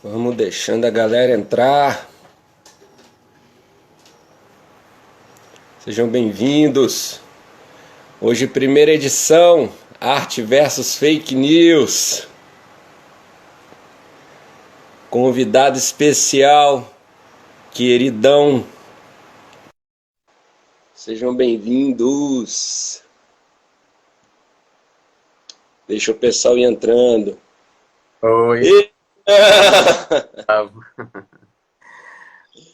Vamos deixando a galera entrar. Sejam bem-vindos. Hoje, primeira edição, Arte versus Fake News. Convidado especial, queridão. Sejam bem-vindos. Deixa o pessoal ir entrando. Oi, E... Gustavo.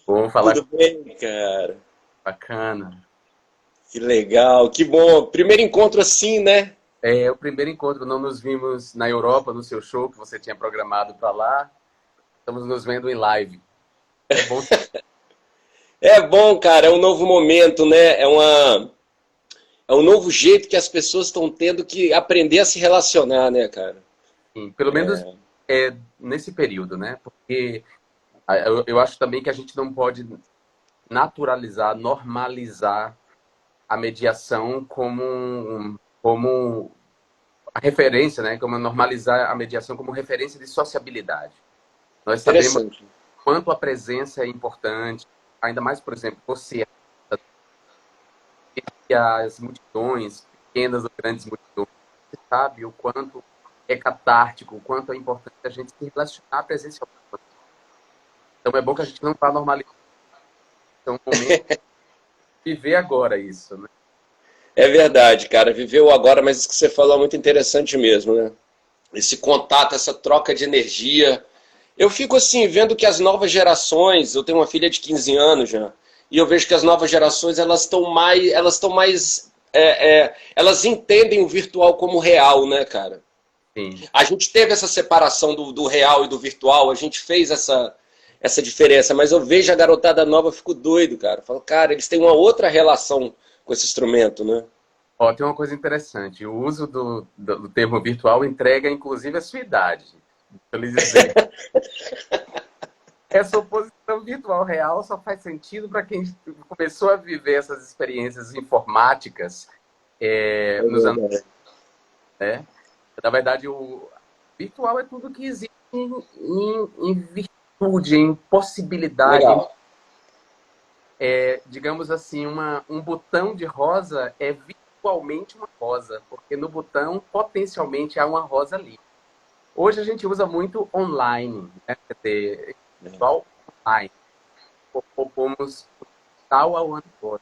Vamos falar Tudo bem, cara? bacana. Que legal, que bom. Primeiro encontro assim, né? É o primeiro encontro, não nos vimos na Europa, no seu show que você tinha programado para lá. Estamos nos vendo em live. É bom. É bom, cara, é um novo momento, né? É um novo jeito que as pessoas estão tendo que aprender a se relacionar, né, cara? Sim, pelo menos nesse período, né? Porque eu acho também que a gente não pode naturalizar, normalizar a mediação como a referência, né? Como normalizar a mediação como referência de sociabilidade. Nós sabemos Interessante. quanto a presença é importante, ainda mais, por exemplo, você e as multidões, pequenas ou grandes multidões, você sabe o quanto é catártico, o quanto é importante a gente se relacionar presencialmente. Então é bom que a gente não vá normalizar um momento de viver agora isso, né? É verdade, cara. Viveu agora, mas isso que você falou é muito interessante mesmo, né? Esse contato, essa troca de energia. Eu fico assim, vendo que as novas gerações, eu tenho uma filha de 15 anos já, e eu vejo que as novas gerações, elas entendem o virtual como real, né, cara? Sim. A gente teve essa separação do real e do virtual, a gente fez essa diferença, mas eu vejo a garotada nova, eu fico doido, cara. Falo, cara, eles têm uma outra relação com esse instrumento, né? Ó, tem uma coisa interessante. O uso do termo virtual entrega, inclusive, a sua idade. Deixa eu lhe dizer. Essa oposição virtual real só faz sentido para quem começou a viver essas experiências informáticas É nos anos, verdade. né? Na verdade, o virtual é tudo que existe em virtude, em possibilidade. Legal. Digamos assim, um botão de rosa é virtualmente uma rosa, porque no botão potencialmente há uma rosa ali. Hoje a gente usa muito online, né? Quer dizer, virtual online. Propomos tal ao ano todo.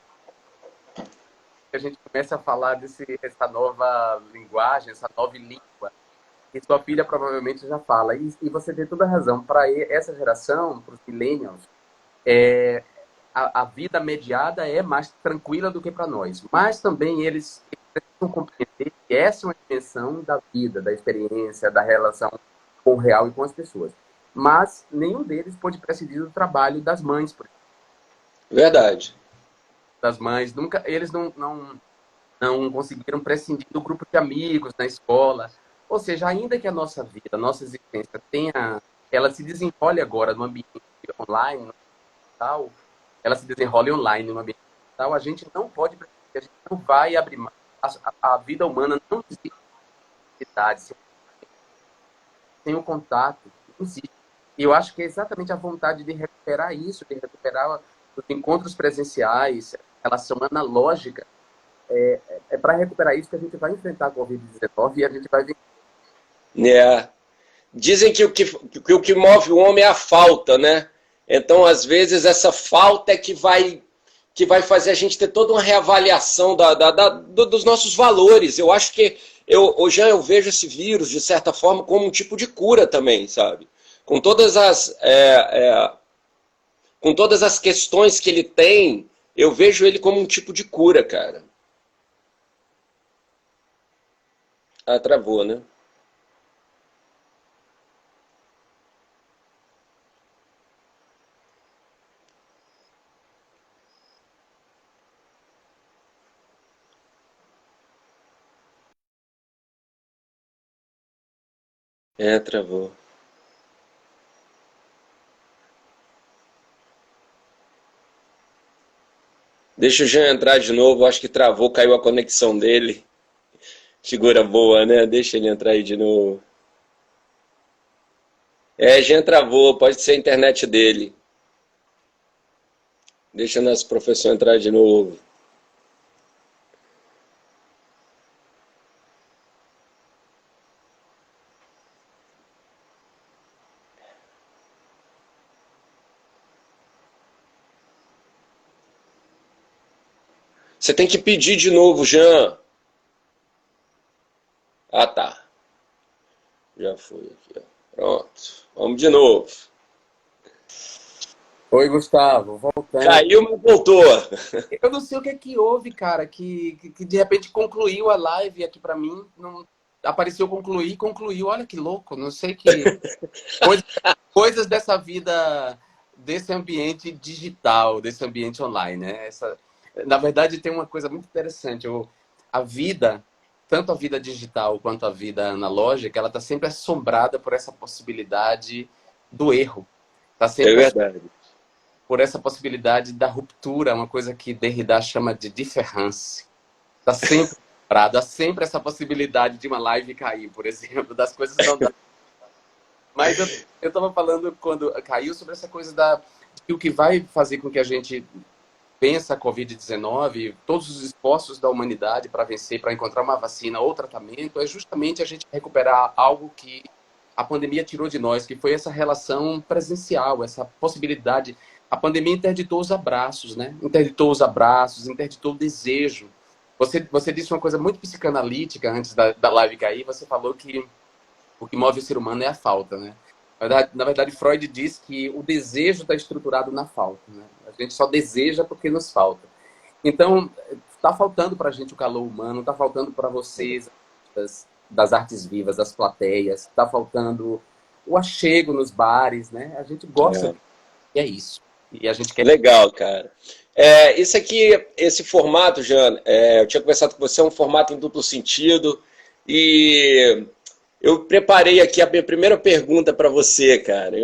A gente começa a falar dessa nova linguagem, essa nova língua. E sua filha provavelmente já fala. E você tem toda a razão. Para essa geração, para os millennials, a vida mediada é mais tranquila do que para nós. Mas também eles precisam compreender que essa é uma dimensão da vida, da experiência, da relação com o real e com as pessoas. Mas nenhum deles pode prescindir do trabalho das mães, por exemplo. Verdade. Das mães. Nunca, eles não conseguiram prescindir do grupo de amigos na escola. Ou seja, ainda que a nossa vida, a nossa existência ela se desenrole agora no ambiente online, no digital, ela se desenrole online no ambiente digital, a gente não pode prescindir, a gente não vai abrir mão. A vida humana não existe sem o contato, não existe. E eu acho que é exatamente a vontade de recuperar isso, de recuperar os encontros presenciais, a relação analógica, é para recuperar isso que a gente vai enfrentar a Covid-19 e a gente vai ver. É. Dizem que o que move o homem é a falta, né? Então, às vezes, essa falta é que vai fazer a gente ter toda uma reavaliação dos nossos valores. Eu acho que hoje eu vejo esse vírus, de certa forma, como um tipo de cura também, sabe? Com todas com todas as questões que ele tem, eu vejo ele como um tipo de cura, cara. Ah, travou, né? É, travou. Deixa o Jean entrar de novo, acho que travou, caiu a conexão dele. Figura boa, né? Deixa ele entrar aí de novo. Jean travou, pode ser a internet dele. Deixa o nosso professor entrar de novo. Você tem que pedir de novo, Jean. Ah, tá. Já foi aqui, ó. Pronto. Vamos de novo. Oi, Gustavo, voltando. Caiu, mas voltou. Eu não sei o que é que houve, cara, que de repente concluiu a live aqui pra mim. Não, apareceu concluir, concluiu. Olha que louco, não sei que. Coisas, coisas dessa vida, desse ambiente digital, desse ambiente online, né? Na verdade, tem uma coisa muito interessante. A vida, tanto a vida digital quanto a vida analógica, ela está sempre assombrada por essa possibilidade do erro. Está É sempre verdade. por essa possibilidade da ruptura, uma coisa que Derrida chama de différance. Está sempre assombrado, há sempre essa possibilidade de uma live cair, por exemplo, das coisas não dar. Mas eu estava falando quando caiu sobre essa coisa de o que vai fazer com que a gente pensa a Covid-19, todos os esforços da humanidade para vencer, para encontrar uma vacina ou tratamento, é justamente a gente recuperar algo que a pandemia tirou de nós, que foi essa relação presencial, essa possibilidade. A pandemia interditou os abraços, né? Interditou os abraços, interditou o desejo. Você disse uma coisa muito psicanalítica antes da live cair, você falou que o que move o ser humano é a falta, né? Na verdade, Freud diz que o desejo está estruturado na falta, né? A gente só deseja porque nos falta. Então, está faltando para a gente o calor humano, está faltando para vocês das artes vivas, das plateias, está faltando o achego nos bares, né? A gente gosta, e é isso. E a gente quer... Legal, cara. Isso aqui, esse formato, Jean, eu tinha conversado com você, é um formato em duplo sentido, e eu preparei aqui a minha primeira pergunta para você, cara.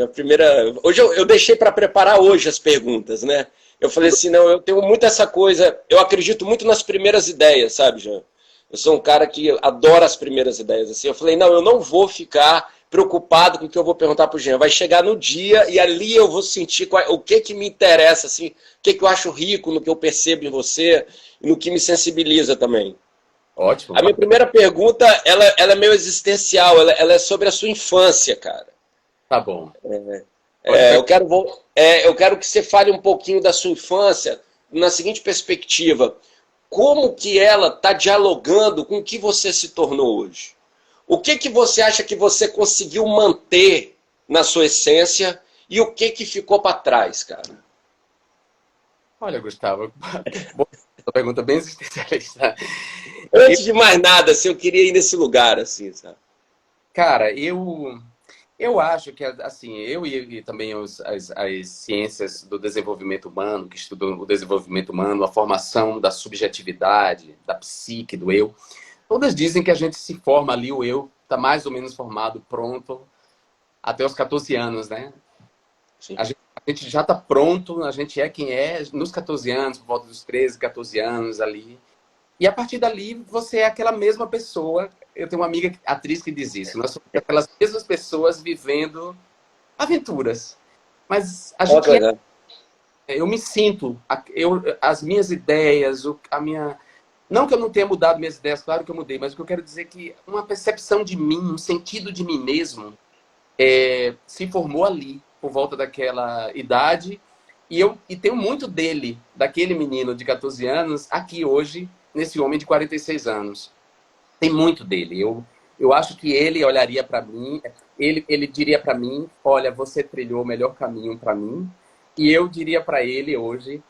Hoje eu deixei para preparar hoje as perguntas, né? Eu falei assim, não, eu tenho muito essa coisa, eu acredito muito nas primeiras ideias, sabe, Jean? Eu sou um cara que adora as primeiras ideias. Assim, eu falei, não, eu não vou ficar preocupado com o que eu vou perguntar pro Jean. Vai chegar no dia e ali eu vou sentir o que me interessa, assim, o que eu acho rico no que eu percebo em você e no que me sensibiliza também. Ótimo. A minha primeira pergunta, ela é meio existencial, ela é sobre a sua infância, cara. Tá bom. Eu quero que você fale um pouquinho da sua infância na seguinte perspectiva. Como que ela está dialogando com o que você se tornou hoje? O que você acha que você conseguiu manter na sua essência e o que ficou para trás, cara? Olha, Gustavo, uma pergunta bem existencialista. Antes de mais nada, assim, eu queria ir nesse lugar, assim, sabe? Cara, eu acho que, assim, eu e também as ciências do desenvolvimento humano, que estudam o desenvolvimento humano, a formação da subjetividade, da psique, do eu, todas dizem que a gente se forma ali, o eu está mais ou menos formado, pronto, até os 14 anos, né? Sim. A gente já está pronto, a gente é quem é nos 14 anos, por volta dos 13, 14 anos ali. E a partir dali, você é aquela mesma pessoa. Eu tenho uma amiga atriz que diz isso. Nós somos aquelas mesmas pessoas vivendo aventuras. Mas a gente eu me sinto, as minhas ideias, a minha... Não que eu não tenha mudado minhas ideias, claro que eu mudei, mas o que eu quero dizer é que uma percepção de mim, um sentido de mim mesmo, se formou ali, por volta daquela idade. E tenho muito dele, daquele menino de 14 anos, aqui hoje, nesse homem de 46 anos. Tem muito dele. Eu acho que ele olharia para mim, ele diria para mim, olha, você trilhou o melhor caminho para mim, e eu diria para ele hoje,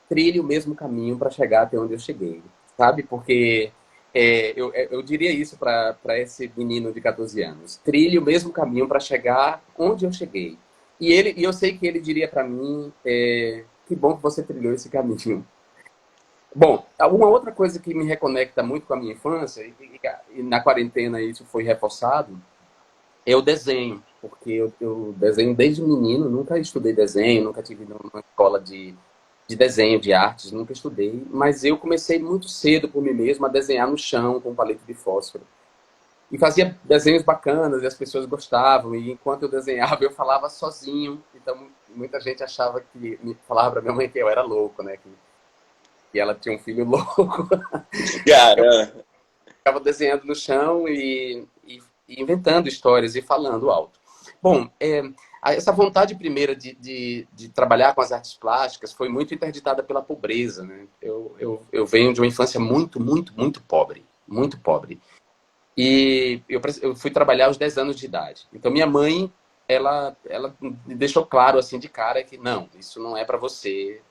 trilhe o mesmo caminho para chegar até onde eu cheguei, sabe? Porque eu diria isso para esse menino de 14 anos, trilhe o mesmo caminho para chegar onde eu cheguei. E eu sei que ele diria para mim, que bom que você trilhou esse caminho. Bom, uma outra coisa que me reconecta muito com a minha infância, e na quarentena isso foi reforçado, é o desenho. Porque eu desenho desde menino, nunca estudei desenho, nunca tive numa escola de desenho, de artes, nunca estudei. Mas eu comecei muito cedo por mim mesmo a desenhar no chão com palito de fósforo. E fazia desenhos bacanas e as pessoas gostavam. E enquanto eu desenhava, eu falava sozinho. Então, muita gente achava que... falava pra minha mãe que eu era louco, né? Que ela tinha um filho louco. Eu Cara, ficava desenhando no chão e inventando histórias e falando alto. Bom, essa vontade primeira de trabalhar com as artes plásticas foi muito interditada pela pobreza, né? Eu venho de uma infância muito, muito, muito pobre. Muito pobre. E eu fui trabalhar aos 10 anos de idade. Então, minha mãe, ela me deixou claro, assim, de cara, que não, isso não é para você,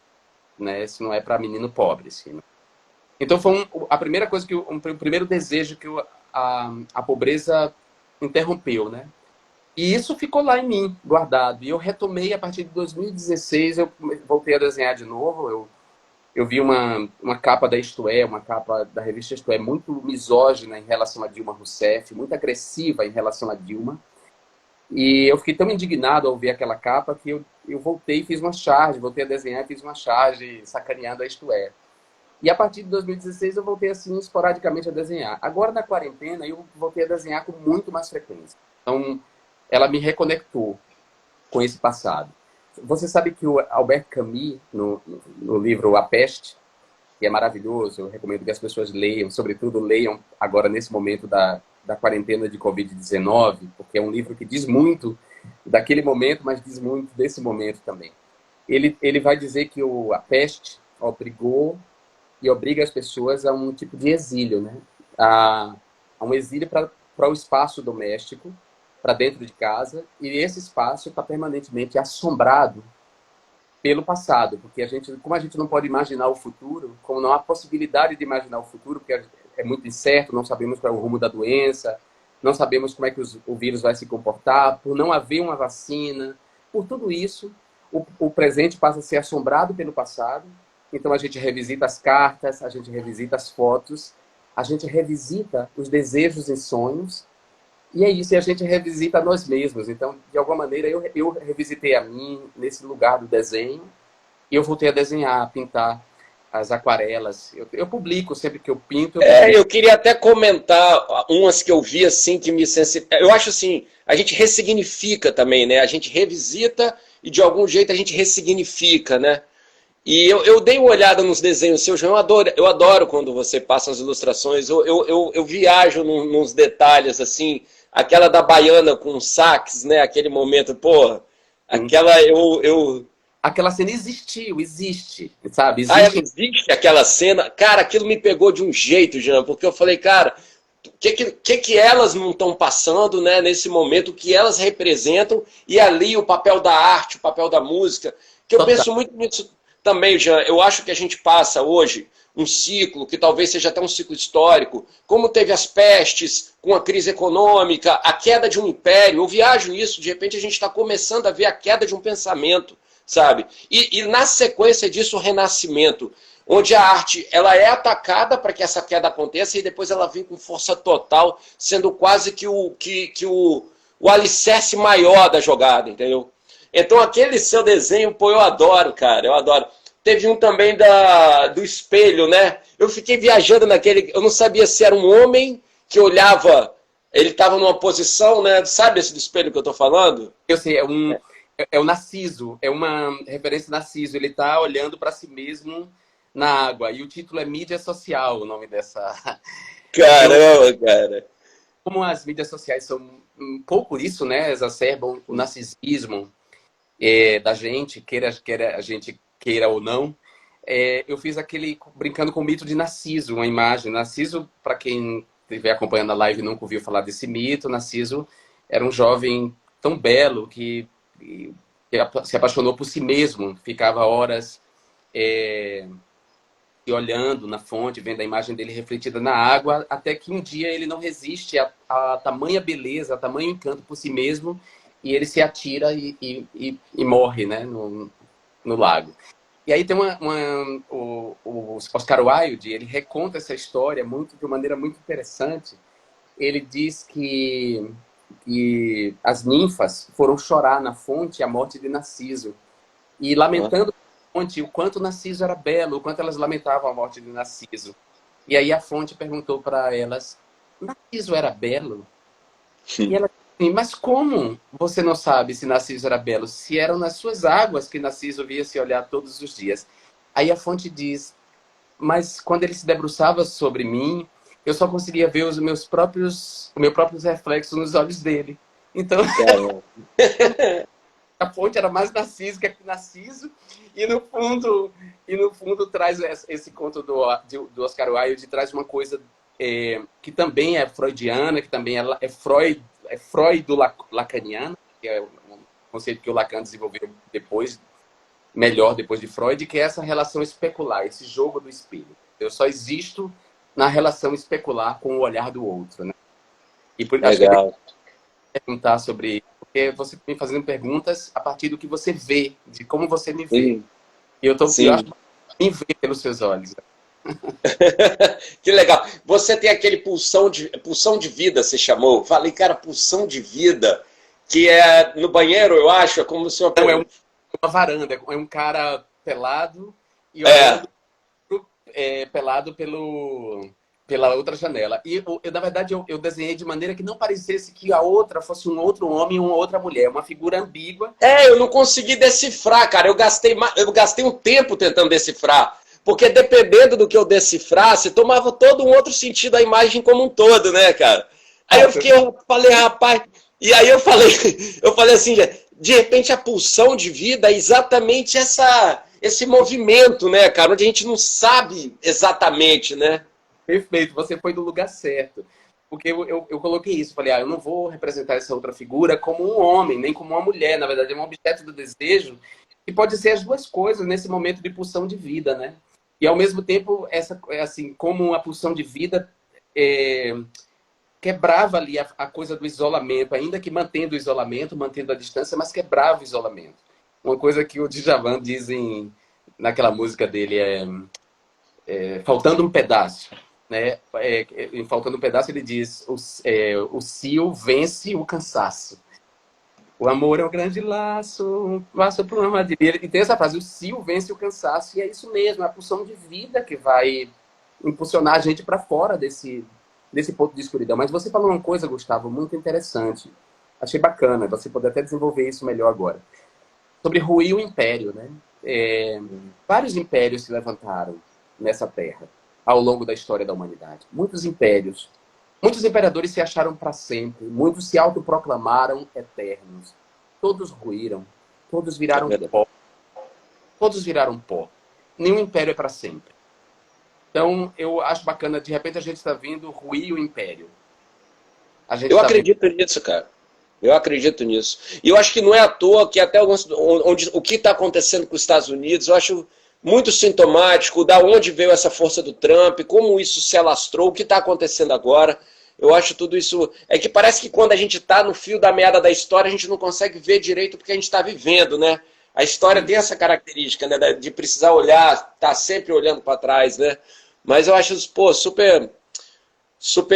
né? Isso não é para menino pobre, assim. Então, foi a primeira coisa o primeiro desejo que a pobreza interrompeu, né? E isso ficou lá em mim, guardado. E eu retomei a partir de 2016, eu voltei a desenhar de novo. Eu vi uma capa da Isto É, uma capa da revista Isto É, muito misógina em relação a Dilma Rousseff, muito agressiva em relação a Dilma. E eu fiquei tão indignado ao ver aquela capa que eu voltei e fiz uma charge, voltei a desenhar e fiz uma charge sacaneando a Isto É. E a partir de 2016 eu voltei assim esporadicamente a desenhar. Agora na quarentena eu voltei a desenhar com muito mais frequência. Então ela me reconectou com esse passado. Você sabe que o Albert Camus, no livro A Peste, que é maravilhoso, eu recomendo que as pessoas leiam, sobretudo leiam agora nesse momento da quarentena de Covid-19, porque é um livro que diz muito daquele momento, mas diz muito desse momento também. Ele vai dizer que a peste obrigou e obriga as pessoas a um tipo de exílio, né? A um exílio para o espaço doméstico, para dentro de casa, e esse espaço está permanentemente assombrado pelo passado, porque como a gente não pode imaginar o futuro, como não há possibilidade de imaginar o futuro, porque é muito incerto, não sabemos qual é o rumo da doença, não sabemos como é que o vírus vai se comportar, por não haver uma vacina, por tudo isso, o presente passa a ser assombrado pelo passado. Então a gente revisita as cartas, a gente revisita as fotos, a gente revisita os desejos e sonhos, e é isso, e a gente revisita nós mesmos. Então, de alguma maneira, eu revisitei a mim nesse lugar do desenho, e eu voltei a desenhar, a pintar as aquarelas. Eu publico, sempre que eu pinto, eu publico. eu queria até comentar umas que eu vi assim que me sensibilizam. Eu acho assim, a gente ressignifica também, né? A gente revisita e de algum jeito a gente ressignifica, né? E eu dei uma olhada nos desenhos seus, eu adoro quando você passa as ilustrações, eu viajo nos detalhes, assim, aquela da baiana com sax, né? Aquele momento, pô, aquela Aquela cena existe, sabe? Ah, ela Existe. existe aquela cena. Cara, aquilo me pegou de um jeito, Jean, porque eu falei, cara, o que elas não estão passando, né, nesse momento, o que elas representam, e ali o papel da arte, o papel da música, que eu Total. penso muito nisso também, Jean. Eu acho que a gente passa hoje um ciclo, que talvez seja até um ciclo histórico, como teve as pestes, com a crise econômica, a queda de um império. Eu viajo nisso, de repente a gente está começando a ver a queda de um pensamento, sabe? E na sequência disso, o renascimento, onde a arte ela é atacada para que essa queda aconteça e depois ela vem com força total, sendo quase que o alicerce maior da jogada, entendeu? Então aquele seu desenho, pô, eu adoro, cara, eu adoro. Teve um também do espelho, né? Eu fiquei viajando naquele, eu não sabia se era um homem que olhava, ele estava numa posição, né? Sabe esse do espelho que eu tô falando? Eu sei, é o Narciso, é uma referência a Narciso. Ele está olhando para si mesmo na água. E o título é Mídia Social, o nome dessa. Então, Caramba, cara. como as mídias sociais são um pouco isso, né? Exacerbam o narcisismo da gente, queira a gente queira ou não. Eu fiz aquele brincando com o mito de Narciso, uma imagem. Narciso, para quem estiver acompanhando a live e nunca ouviu falar desse mito, Narciso era um jovem tão belo que se apaixonou por si mesmo, ficava horas e olhando na fonte, vendo a imagem dele refletida na água, até que um dia ele não resiste a tamanha beleza, a tamanho encanto por si mesmo, e ele se atira e morre, né, no lago. E aí tem o Oscar Wilde, ele reconta essa história de maneira muito interessante. Ele diz que as ninfas foram chorar na fonte a morte de Narciso. E lamentando a fonte, o quanto Narciso era belo, o quanto elas lamentavam a morte de Narciso. E aí a fonte perguntou para elas Narciso era belo? E ela disse, mas como você não sabe se Narciso era belo? Se eram nas suas águas que Narciso via se olhar todos os dias. Aí a fonte diz, mas quando ele se debruçava sobre mim, eu só conseguia ver os meus próprios reflexos nos olhos dele. Então, Cara, a fonte era mais Narciso que Narciso, e no fundo traz esse conto do Oscar Wilde, traz uma coisa que também é freudiana, que também é freudo-lacaniana, que é um conceito que o Lacan desenvolveu melhor depois de Freud, que é essa relação especular, esse jogo do espelho. Eu só existo na relação especular com o olhar do outro, né? E acho que é bem legal. perguntar sobre, porque você vem fazendo perguntas a partir do que você vê, de como você me vê. Sim, E eu acho sim. que me vê pelos seus olhos. Que legal. Você tem aquele pulsão de vida, você chamou. Falei, cara, pulsão de vida, que é no banheiro, eu acho, é como se uma... Então, é uma varanda, é um cara pelado e É, olhando pelado pela outra janela. E, na verdade, eu desenhei de maneira que não parecesse que a outra fosse um outro homem e uma outra mulher. Uma figura ambígua. eu não consegui decifrar, cara. Eu gastei um tempo tentando decifrar. Porque dependendo do que eu decifrasse, tomava todo um outro sentido a imagem como um todo, né, cara? Aí eu falei, rapaz. E aí eu falei assim, de repente a pulsão de vida é exatamente esse movimento, né, cara? Onde a gente não sabe exatamente, né? Perfeito, você foi do lugar certo. Porque eu coloquei isso, falei, eu não vou representar essa outra figura como um homem, nem como uma mulher. Na verdade, é um objeto do desejo que pode ser as duas coisas nesse momento de pulsão de vida, né? E, ao mesmo tempo, assim, como a pulsão de vida é, quebrava ali a coisa do isolamento, ainda que mantendo o isolamento, mantendo a distância, mas quebrava o isolamento. Uma coisa que o Djavan diz naquela música dele faltando um pedaço, né? Em faltando um pedaço ele diz o cio vence o cansaço. O amor é um grande laço, laço para uma armadilha. E tem essa frase, o cio vence o cansaço. E é isso mesmo, é a pulsão de vida que vai impulsionar a gente para fora desse ponto de escuridão. Mas você falou uma coisa, Gustavo, muito interessante. Achei bacana, você poder até desenvolver isso melhor agora. Sobre ruir o império, né? Vários impérios se levantaram nessa terra ao longo da história da humanidade. Muitos impérios. Muitos imperadores se acharam para sempre. Muitos se autoproclamaram eternos. Todos ruíram. Todos É viraram verdade. pó. Todos viraram pó. Nenhum império é para sempre. Então, eu acho bacana, de repente a gente está vendo ruir o império. A gente Eu está vendo. acredito nisso, cara. Eu acredito nisso. E eu acho que não é à toa que até o que está acontecendo com os Estados Unidos, eu acho muito sintomático da onde veio essa força do Trump, como isso se alastrou, o que está acontecendo agora. Eu acho tudo isso. É que parece que quando a gente está no fio da meada da história, a gente não consegue ver direito porque a gente está vivendo, né? A história tem essa característica, né? De precisar olhar, estar tá sempre olhando para trás, né? Mas eu acho, pô, super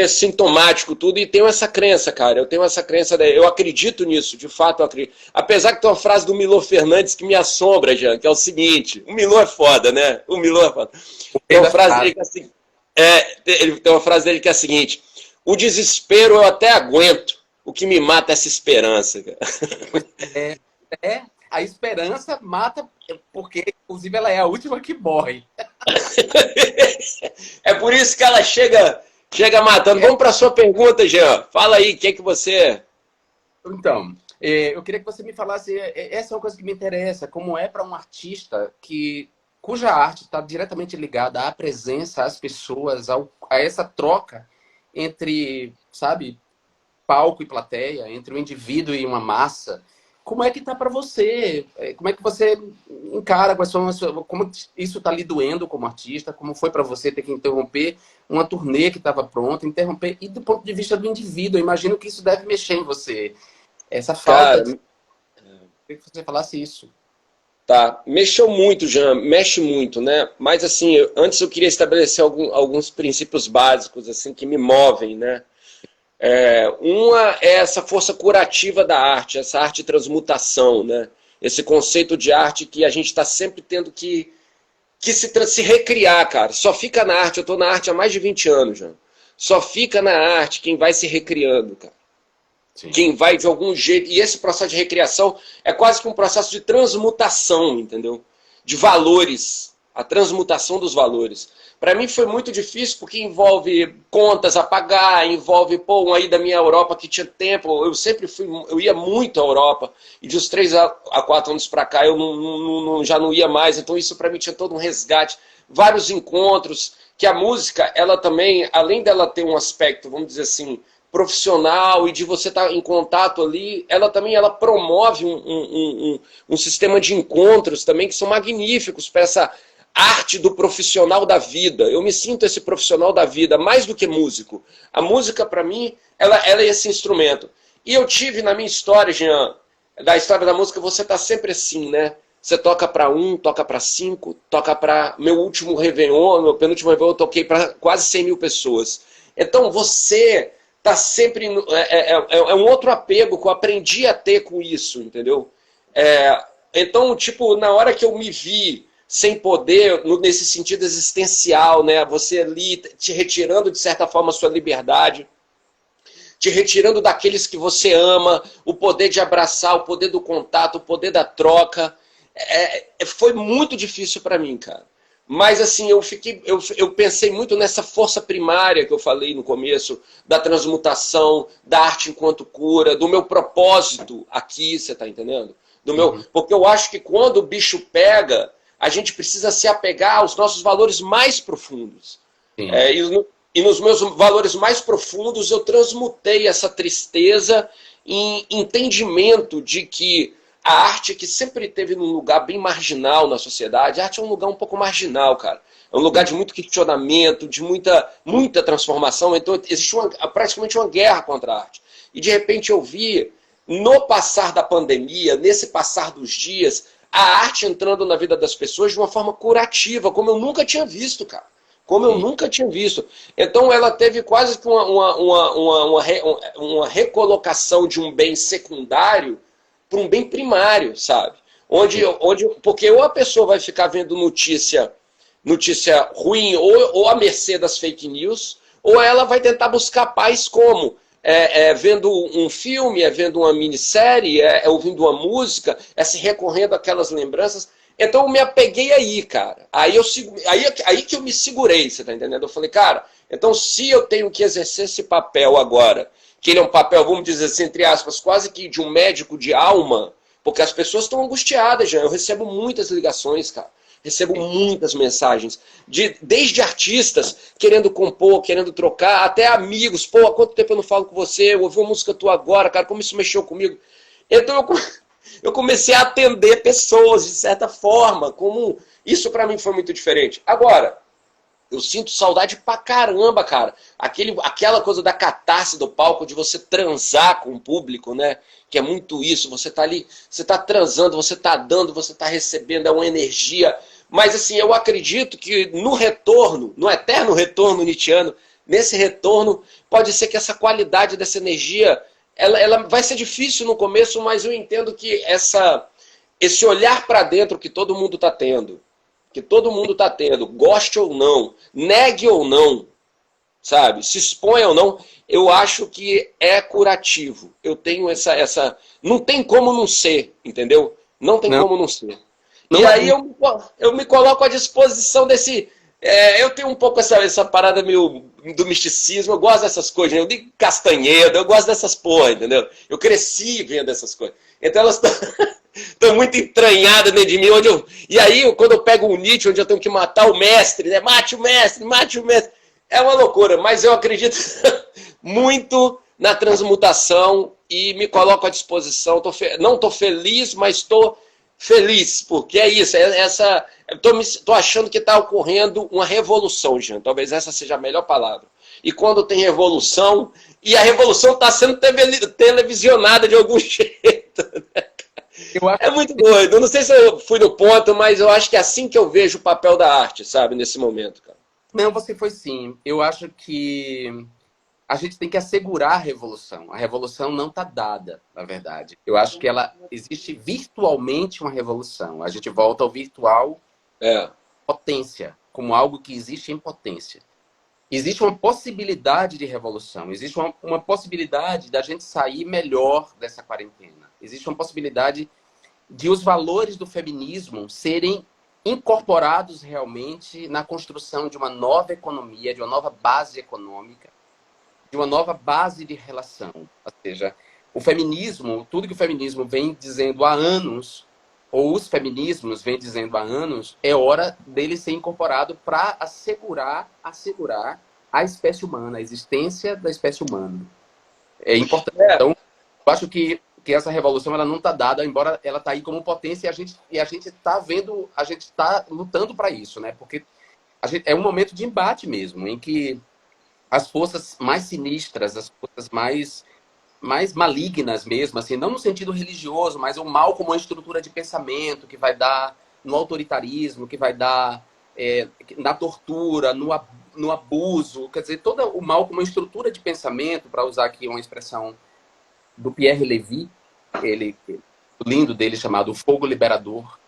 sintomático tudo, e tenho essa crença, cara. Eu tenho essa crença, eu acredito nisso, de fato eu acredito. Apesar que tem uma frase do Milor Fernandes que me assombra, Jean, que é o seguinte: o Milor é foda, né? O Milor é foda. Tem uma frase dele que é assim, ele tem uma frase dele que é a seguinte: o desespero eu até aguento, o que me mata é essa esperança, cara. É, a esperança mata, porque, inclusive, ela é a última que morre. É por isso que ela chega matando. Vamos para sua pergunta, Jean. Fala aí, o que é que você... Então, eu queria que você me falasse, essa é uma coisa que me interessa, como é para um artista cuja arte está diretamente ligada à presença, às pessoas, a essa troca entre, sabe, palco e plateia, entre um indivíduo e uma massa. Como é que tá para você? Como é que você encara como isso está lhe doendo como artista? Como foi para você ter que interromper uma turnê que estava pronta, interromper, e do ponto de vista do indivíduo, eu imagino que isso deve mexer em você. Essa falta Cara, de... Queria que você falasse isso. tá. Mexeu muito, Jean. Mexe muito, né? Mas, assim, antes eu queria estabelecer alguns princípios básicos, assim, que me movem, né? Uma é essa força curativa da arte, essa arte de transmutação, né? Esse conceito de arte que a gente está sempre tendo que se recriar, cara. Só fica na arte. Eu estou na arte há mais de 20 anos, já. Só fica na arte quem vai se recriando, cara. Sim. Quem vai de algum jeito... E esse processo de recriação é quase que um processo de transmutação, entendeu? De valores. A transmutação dos valores. Para mim foi muito difícil porque envolve contas a pagar, envolve, pô, uma ida minha à Europa que tinha tempo. Eu sempre fui... Eu ia muito à Europa. E de uns 3 a 4 anos para cá eu já não ia mais. Então isso para mim tinha todo um resgate. Vários encontros. Que a música, ela também, além dela ter um aspecto, vamos dizer assim, profissional e de você estar em contato ali, ela também promove um sistema de encontros também que são magníficos para essa arte do profissional da vida. Eu me sinto esse profissional da vida, mais do que músico. A música, para mim, ela é esse instrumento. E eu tive na minha história, Jean, da história da música, você tá sempre assim, né? Você toca para 1, toca para 5, toca para... Meu último Réveillon, meu penúltimo Réveillon, eu toquei para quase 100 mil pessoas. Então você tá sempre... É um outro apego que eu aprendi a ter com isso, entendeu? Então, tipo, na hora que eu me vi sem poder, nesse sentido existencial, né? Você ali te retirando, de certa forma, a sua liberdade, te retirando daqueles que você ama, o poder de abraçar, o poder do contato, o poder da troca... foi muito difícil para mim, cara. Mas assim, eu pensei muito nessa força primária que eu falei no começo, da transmutação, da arte enquanto cura, do meu propósito aqui, você tá entendendo? Porque eu acho que quando o bicho pega, a gente precisa se apegar aos nossos valores mais profundos. E nos meus valores mais profundos eu transmutei essa tristeza em entendimento de que a arte que sempre esteve num lugar bem marginal na sociedade, a arte é um lugar um pouco marginal, cara. É um lugar de muito questionamento, de muita transformação. Então existe praticamente uma guerra contra a arte. E de repente eu vi, no passar da pandemia, nesse passar dos dias, a arte entrando na vida das pessoas de uma forma curativa, como eu nunca tinha visto, cara. Como eu nunca tinha visto. Então ela teve quase que uma recolocação de um bem secundário para um bem primário, sabe? Porque ou a pessoa vai ficar vendo notícia ruim ou à mercê das fake news, ou ela vai tentar buscar paz como? Vendo um filme, vendo uma minissérie, ouvindo uma música, se recorrendo àquelas lembranças. Então eu me apeguei aí, cara. Aí que eu me segurei, você tá entendendo? Eu falei, cara, então se eu tenho que exercer esse papel agora, que ele é um papel, vamos dizer assim, entre aspas, quase que de um médico de alma, porque as pessoas estão angustiadas já. Eu recebo muitas ligações, cara. Recebo muitas mensagens, desde artistas querendo compor, querendo trocar, até amigos. Pô, há quanto tempo eu não falo com você? Eu ouvi uma música tua agora, cara, como isso mexeu comigo. Então eu comecei a atender pessoas, de certa forma. Isso pra mim foi muito diferente. Agora, eu sinto saudade pra caramba, cara. Aquela coisa da catarse do palco, de você transar com o público, né? Que é muito isso. Você tá ali, você tá transando, você tá dando, você tá recebendo, é uma energia. Mas assim, eu acredito que no retorno, no eterno retorno nietzschiano, nesse retorno, pode ser que essa qualidade dessa energia, ela vai ser difícil no começo, mas eu entendo que esse olhar pra dentro que todo mundo tá tendo, goste ou não, negue ou não, sabe? Se exponha ou não, eu acho que é curativo. Eu tenho não tem como não ser, entendeu? Não tem como não ser. E aí eu me coloco à disposição desse... eu tenho um pouco essa parada meio do misticismo, eu gosto dessas coisas, eu digo Castanhedo, eu gosto dessas porra, entendeu? Eu cresci vendo essas coisas. Então elas estão muito entranhadas dentro de mim. E aí, quando eu pego o Nietzsche, onde eu tenho que matar o mestre, né? Mate o mestre, mate o mestre. É uma loucura, mas eu acredito muito na transmutação e me coloco à disposição. Não estou feliz, mas estou feliz, porque é isso. Estou achando que está ocorrendo uma revolução, Jean. Talvez essa seja a melhor palavra. E quando tem revolução, e a revolução está sendo televisionada de algum jeito, né? É muito doido. Eu não sei se eu fui no ponto, mas eu acho que é assim que eu vejo o papel da arte, sabe, nesse momento, cara. Não, você foi sim. Eu acho que a gente tem que assegurar a revolução. A revolução não está dada, na verdade. Eu acho que ela existe virtualmente uma revolução. A gente volta ao virtual potência, como algo que existe em potência. existe uma possibilidade de revolução, existe uma possibilidade da gente sair melhor dessa quarentena. Existe uma possibilidade de os valores do feminismo serem incorporados realmente na construção de uma nova economia, de uma nova base econômica, de uma nova base de relação. Ou seja, o feminismo, tudo que o feminismo vem dizendo há anos, ou os feminismos vêm dizendo há anos, é hora dele ser incorporado para assegurar a espécie humana, a existência da espécie humana. É importante. Então, eu acho que essa revolução ela não está dada, embora ela está aí como potência e a gente está vendo, a gente está lutando para isso, né? Porque é um momento de embate mesmo, em que as forças mais sinistras, as forças mais malignas mesmo, assim, não no sentido religioso, mas o mal como uma estrutura de pensamento que vai dar no autoritarismo, que vai dar na tortura, no abuso, quer dizer, todo o mal como uma estrutura de pensamento, para usar aqui uma expressão do Pierre Levy, o lindo dele chamado O Fogo Liberador.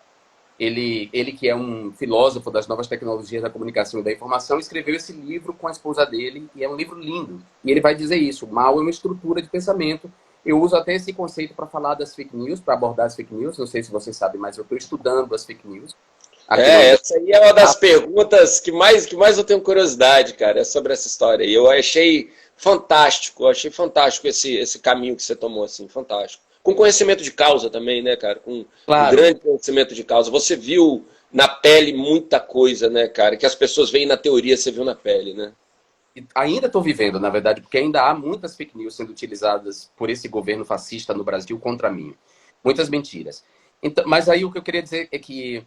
Ele que é um filósofo das novas tecnologias da comunicação e da informação, escreveu esse livro com a esposa dele, e é um livro lindo. E ele vai dizer isso, o mal é uma estrutura de pensamento. Eu uso até esse conceito para falar das fake news, para abordar as fake news. Não sei se vocês sabem, mas eu estou estudando as fake news. Essa aí é uma das perguntas que mais eu tenho curiosidade, cara, é sobre essa história. E eu achei fantástico esse caminho que você tomou, assim, fantástico. Com conhecimento de causa também, né, cara? Com um grande conhecimento de causa. Você viu na pele muita coisa, né, cara? Que as pessoas veem na teoria, você viu na pele, né? Ainda estou vivendo, na verdade, porque ainda há muitas fake news sendo utilizadas por esse governo fascista no Brasil contra mim. Muitas mentiras. Então, mas aí o que eu queria dizer é que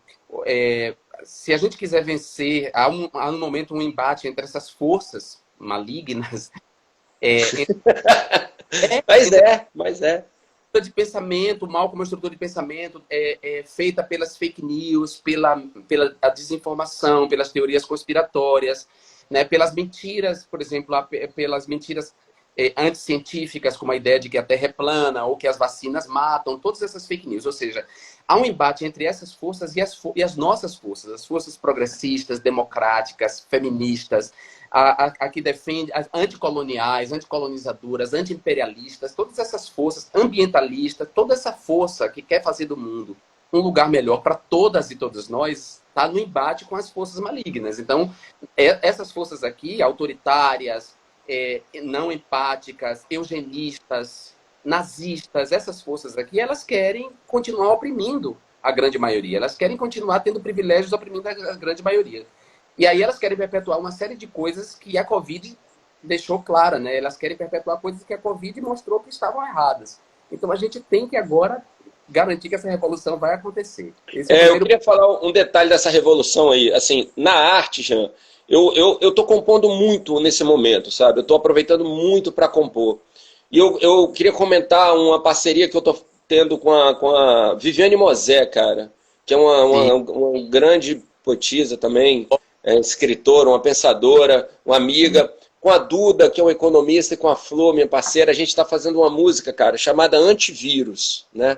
se a gente quiser vencer, há um momento um embate entre essas forças malignas. Mas é. De pensamento, mal como estrutura de pensamento feita pelas fake news, pela a desinformação, pelas teorias conspiratórias, né, pelas mentiras, por exemplo, pelas mentiras anticientíficas, como a ideia de que a Terra é plana ou que as vacinas matam, todas essas fake news. Ou seja, há um embate entre essas forças e as nossas forças, as forças progressistas, democráticas, feministas, a que defende as anticoloniais, anticolonizadoras, antiimperialistas, todas essas forças, ambientalistas, toda essa força que quer fazer do mundo um lugar melhor para todas e todos nós, está no embate com as forças malignas. Então, essas forças aqui, autoritárias, não empáticas, eugenistas, nazistas, essas forças aqui, elas querem continuar oprimindo a grande maioria. Elas querem continuar tendo privilégios oprimindo a grande maioria. E aí elas querem perpetuar uma série de coisas que a Covid deixou clara, né? Elas querem perpetuar coisas que a Covid mostrou que estavam erradas. Então a gente tem que agora garantir que essa revolução vai acontecer. Eu queria falar um detalhe dessa revolução aí. Assim, na arte, Jean, eu tô compondo muito nesse momento, sabe? Eu tô aproveitando muito para compor. E eu queria comentar uma parceria que eu tô tendo com a Viviane Mosé, cara, que é uma grande poetisa também, escritora, uma pensadora, uma amiga, com a Duda, que é uma economista, e com a Flor, minha parceira. A gente está fazendo uma música, cara, chamada Antivírus, né?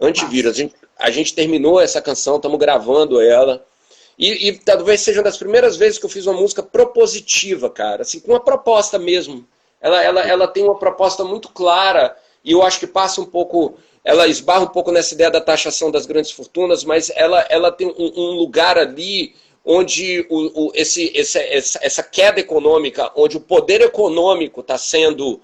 Antivírus. A gente terminou essa canção, estamos gravando ela. E talvez seja uma das primeiras vezes que eu fiz uma música propositiva, cara, assim, com uma proposta mesmo. Ela tem uma proposta muito clara, e eu acho que passa um pouco, ela esbarra um pouco nessa ideia da taxação das grandes fortunas, mas ela tem um lugar ali onde essa queda econômica, onde o poder econômico está sendo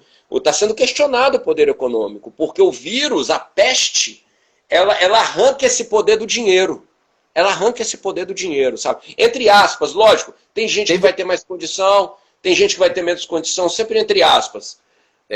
questionado, o poder econômico, porque o vírus, a peste, ela arranca esse poder do dinheiro. Ela arranca esse poder do dinheiro, sabe? Entre aspas, lógico, tem gente que vai ter mais condição, tem gente que vai ter menos condição, sempre entre aspas.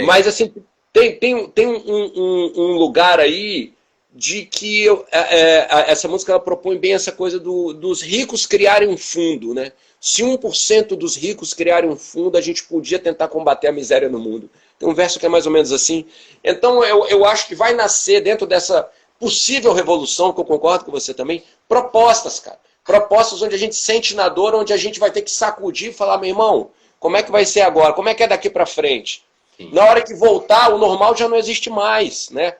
Mas, assim, tem um lugar aí de que essa música ela propõe bem essa coisa dos ricos criarem um fundo, né? Se 1% dos ricos criarem um fundo, a gente podia tentar combater a miséria no mundo. Tem um verso que é mais ou menos assim. Então, eu acho que vai nascer dentro dessa possível revolução, que eu concordo com você também, propostas, cara. Propostas onde a gente sente na dor, onde a gente vai ter que sacudir e falar, meu irmão, como é que vai ser agora? Como é que é daqui para frente? Sim. Na hora que voltar, o normal já não existe mais, né?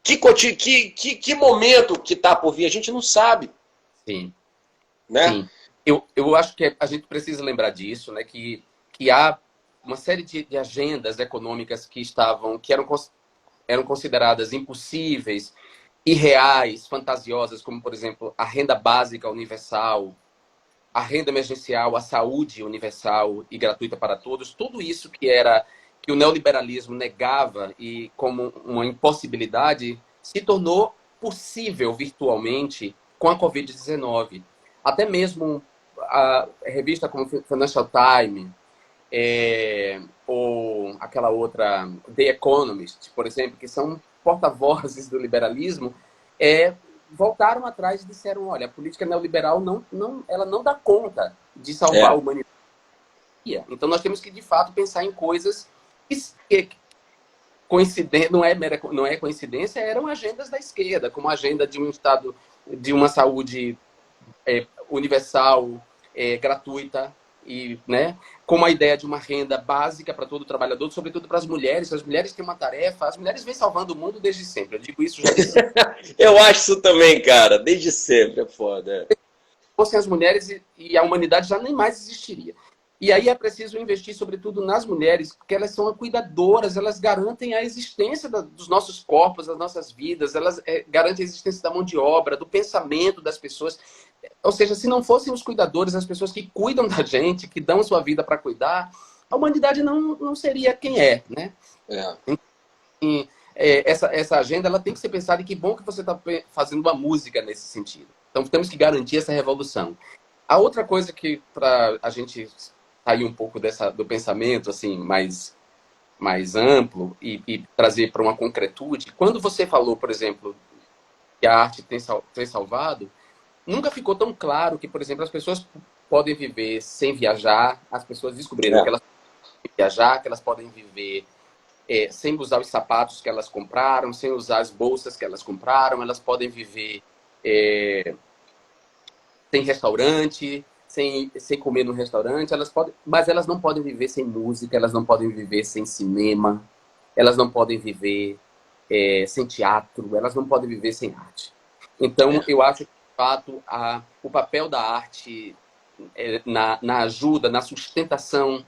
Que momento que está por vir, a gente não sabe. Sim. Né? Sim. Eu acho que a gente precisa lembrar disso, né? Que há uma série de agendas econômicas que eram consideradas impossíveis, irreais, fantasiosas, como, por exemplo, a renda básica universal, a renda emergencial, a saúde universal e gratuita para todos, tudo isso que o neoliberalismo negava e como uma impossibilidade, se tornou possível virtualmente com a Covid-19. Até mesmo a revista como Financial Times, ou aquela outra, The Economist, por exemplo, que são porta-vozes do liberalismo, voltaram atrás e disseram, olha, a política neoliberal ela não dá conta de salvar a humanidade. Então nós temos que, de fato, pensar em coisas que não é coincidência, eram agendas da esquerda, como a agenda de um Estado, de uma saúde universal, gratuita, e, né, como a ideia de uma renda básica para todo trabalhador, sobretudo para as mulheres. As mulheres têm uma tarefa, as mulheres vêm salvando o mundo desde sempre. Eu digo isso já desde Eu acho isso também, cara, desde sempre, é foda. Se fossem as mulheres e a humanidade já nem mais existiria. E aí é preciso investir, sobretudo, nas mulheres, porque elas são cuidadoras, elas garantem a existência dos nossos corpos, das nossas vidas, elas garantem a existência da mão de obra, do pensamento das pessoas. Ou seja, se não fossem os cuidadores, as pessoas que cuidam da gente, que dão sua vida para cuidar, a humanidade não seria quem é, né? E, essa agenda ela tem que ser pensada, e que bom que você está fazendo uma música nesse sentido. Então, temos que garantir essa revolução. A outra coisa que, para a gente sair um pouco do pensamento assim mais amplo e trazer para uma concretude, quando você falou, por exemplo, que a arte tem salvado, nunca ficou tão claro que, por exemplo, as pessoas podem viver sem viajar, as pessoas descobriram que elas podem viajar, que elas podem viver sem usar os sapatos que elas compraram, sem usar as bolsas que elas compraram, elas podem viver sem restaurante, sem comer no restaurante, mas elas não podem viver sem música, elas não podem viver sem cinema, elas não podem viver sem teatro, elas não podem viver sem arte. Então, eu acho que, de fato, o papel da arte na ajuda, na sustentação,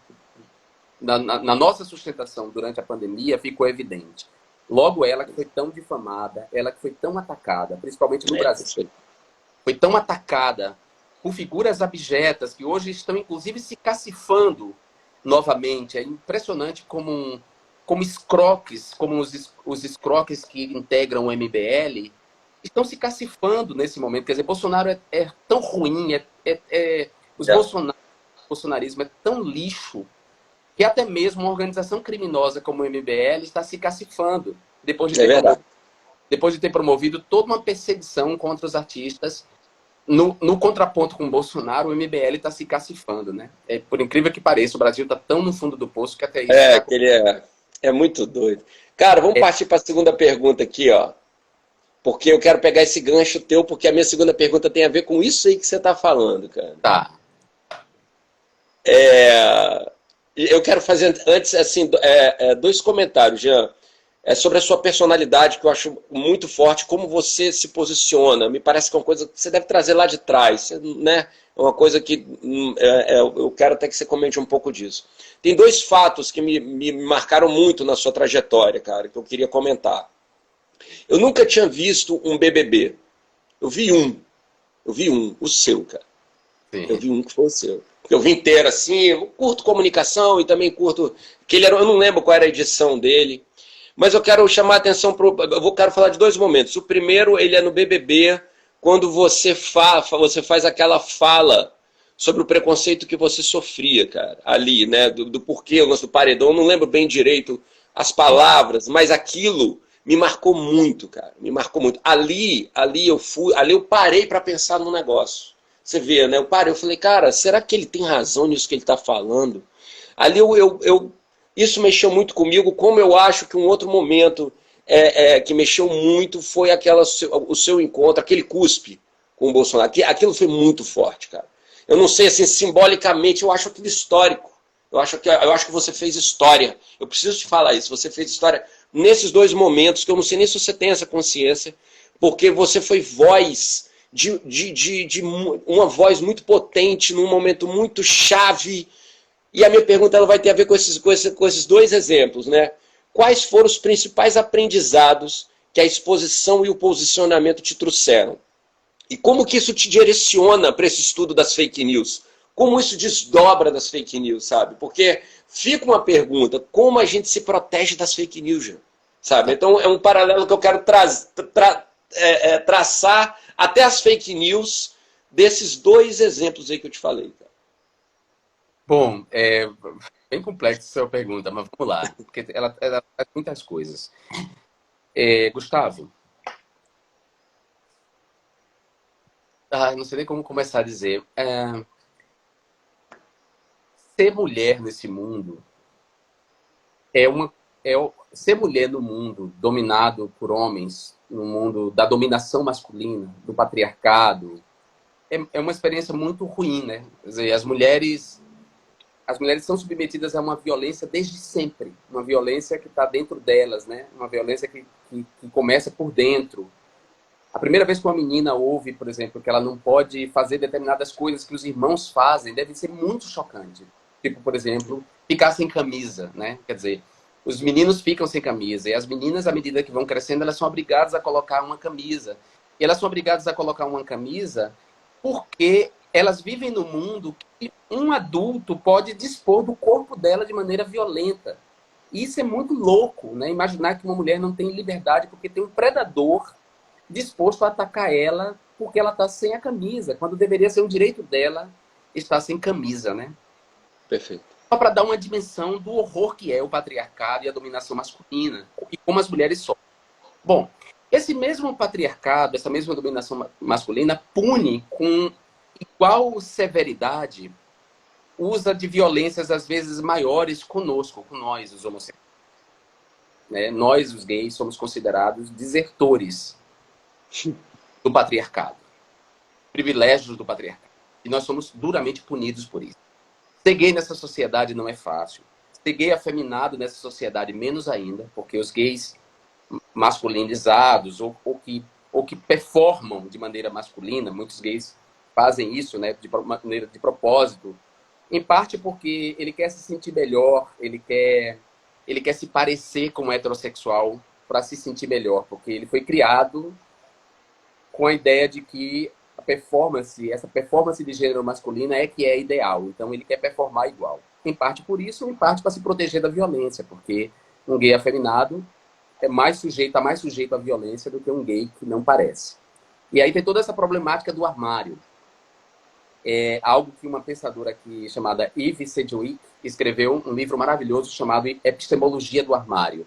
na nossa sustentação durante a pandemia, ficou evidente. Logo, ela que foi tão difamada, ela que foi tão atacada, principalmente no Brasil, foi tão atacada por figuras abjetas que hoje estão, inclusive, se cacifando novamente. É impressionante como escroques, como os escroques que integram o MBL, estão se cacifando nesse momento. Quer dizer, Bolsonaro é tão ruim, o bolsonarismo é tão lixo, que até mesmo uma organização criminosa como o MBL está se cacifando, depois de ter promovido toda uma perseguição contra os artistas. No contraponto com o Bolsonaro, o MBL está se cacifando, né? Por incrível que pareça, o Brasil está tão no fundo do poço que até isso... que ele é muito doido. Cara, vamos partir para a segunda pergunta aqui, ó. Porque eu quero pegar esse gancho teu, porque a minha segunda pergunta tem a ver com isso aí que você está falando, cara. Tá. Eu quero fazer antes, assim, dois comentários, Jean. Sobre a sua personalidade, que eu acho muito forte, como você se posiciona. Me parece que é uma coisa que você deve trazer lá de trás, né? É uma coisa que eu quero até que você comente um pouco disso. Tem dois fatos que me marcaram muito na sua trajetória, cara, que eu queria comentar. Eu nunca tinha visto um BBB. Eu vi um, o seu, cara. Sim. Eu vi um que foi o seu. Eu vi inteiro assim, eu curto comunicação e também curto... eu não lembro qual era a edição dele. Mas eu quero chamar a atenção quero falar de dois momentos. O primeiro, ele é no BBB, quando você faz aquela fala sobre o preconceito que você sofria, cara, ali, né, do porquê, o lance do paredão. Eu não lembro bem direito as palavras, mas aquilo me marcou muito, cara, me marcou muito. Ali eu parei para pensar no negócio. Você vê, né, eu falei, cara, será que ele tem razão nisso que ele está falando? Ali isso mexeu muito comigo, como eu acho que um outro momento que mexeu muito foi o seu encontro, aquele cuspe com o Bolsonaro. Aquilo foi muito forte, cara. Eu não sei, assim, simbolicamente, eu acho aquilo histórico. Eu acho que você fez história. Eu preciso te falar isso. Você fez história nesses dois momentos, que eu não sei nem se você tem essa consciência, porque você foi voz uma voz muito potente, num momento muito chave. E a minha pergunta ela vai ter a ver com esses dois exemplos, né? Quais foram os principais aprendizados que a exposição e o posicionamento te trouxeram? E como que isso te direciona para esse estudo das fake news? Como isso desdobra das fake news, sabe? Porque fica uma pergunta, como a gente se protege das fake news, sabe? Então é um paralelo que eu quero traçar até as fake news desses dois exemplos aí que eu te falei. Cara. Bom, é bem complexa a sua pergunta, mas vamos lá, porque ela traz muitas coisas. Gustavo, não sei nem como começar a dizer. Ser mulher nesse mundo ser mulher no mundo dominado por homens, no mundo da dominação masculina, do patriarcado, é uma experiência muito ruim, né? Quer dizer, as mulheres são submetidas a uma violência desde sempre, uma violência que está dentro delas, né? Uma violência que começa por dentro. A primeira vez que uma menina ouve, por exemplo, que ela não pode fazer determinadas coisas que os irmãos fazem, deve ser muito chocante. Tipo, por exemplo, ficar sem camisa, né? Quer dizer, os meninos ficam sem camisa e as meninas, à medida que vão crescendo, elas são obrigadas a colocar uma camisa. E elas são obrigadas a colocar uma camisa porque elas vivem no mundo que um adulto pode dispor do corpo dela de maneira violenta. E isso é muito louco, né? Imaginar que uma mulher não tem liberdade porque tem um predador disposto a atacar ela porque ela está sem a camisa, quando deveria ser um direito dela estar sem camisa, né? Perfeito. Só para dar uma dimensão do horror que é o patriarcado e a dominação masculina e como as mulheres sofrem. Bom, esse mesmo patriarcado, essa mesma dominação masculina pune com igual severidade, usa de violências às vezes maiores conosco, com nós, os homossexuais. Né? Nós, os gays, somos considerados desertores do patriarcado, privilégios do patriarcado. E nós somos duramente punidos por isso. Ser gay nessa sociedade não é fácil. Ser gay afeminado nessa sociedade, menos ainda, porque os gays masculinizados ou que performam de maneira masculina, muitos gays fazem isso, né, de maneira de propósito, em parte porque ele quer se sentir melhor, ele quer se parecer com um heterossexual para se sentir melhor, porque ele foi criado com a ideia de que essa performance de gênero masculina é que é ideal. Então ele quer performar igual. Em parte por isso, em parte para se proteger da violência, porque um gay afeminado está mais sujeito à violência do que um gay que não parece. E aí tem toda essa problemática do armário. É algo que uma pensadora aqui chamada Eve Sedgwick escreveu um livro maravilhoso chamado Epistemologia do Armário.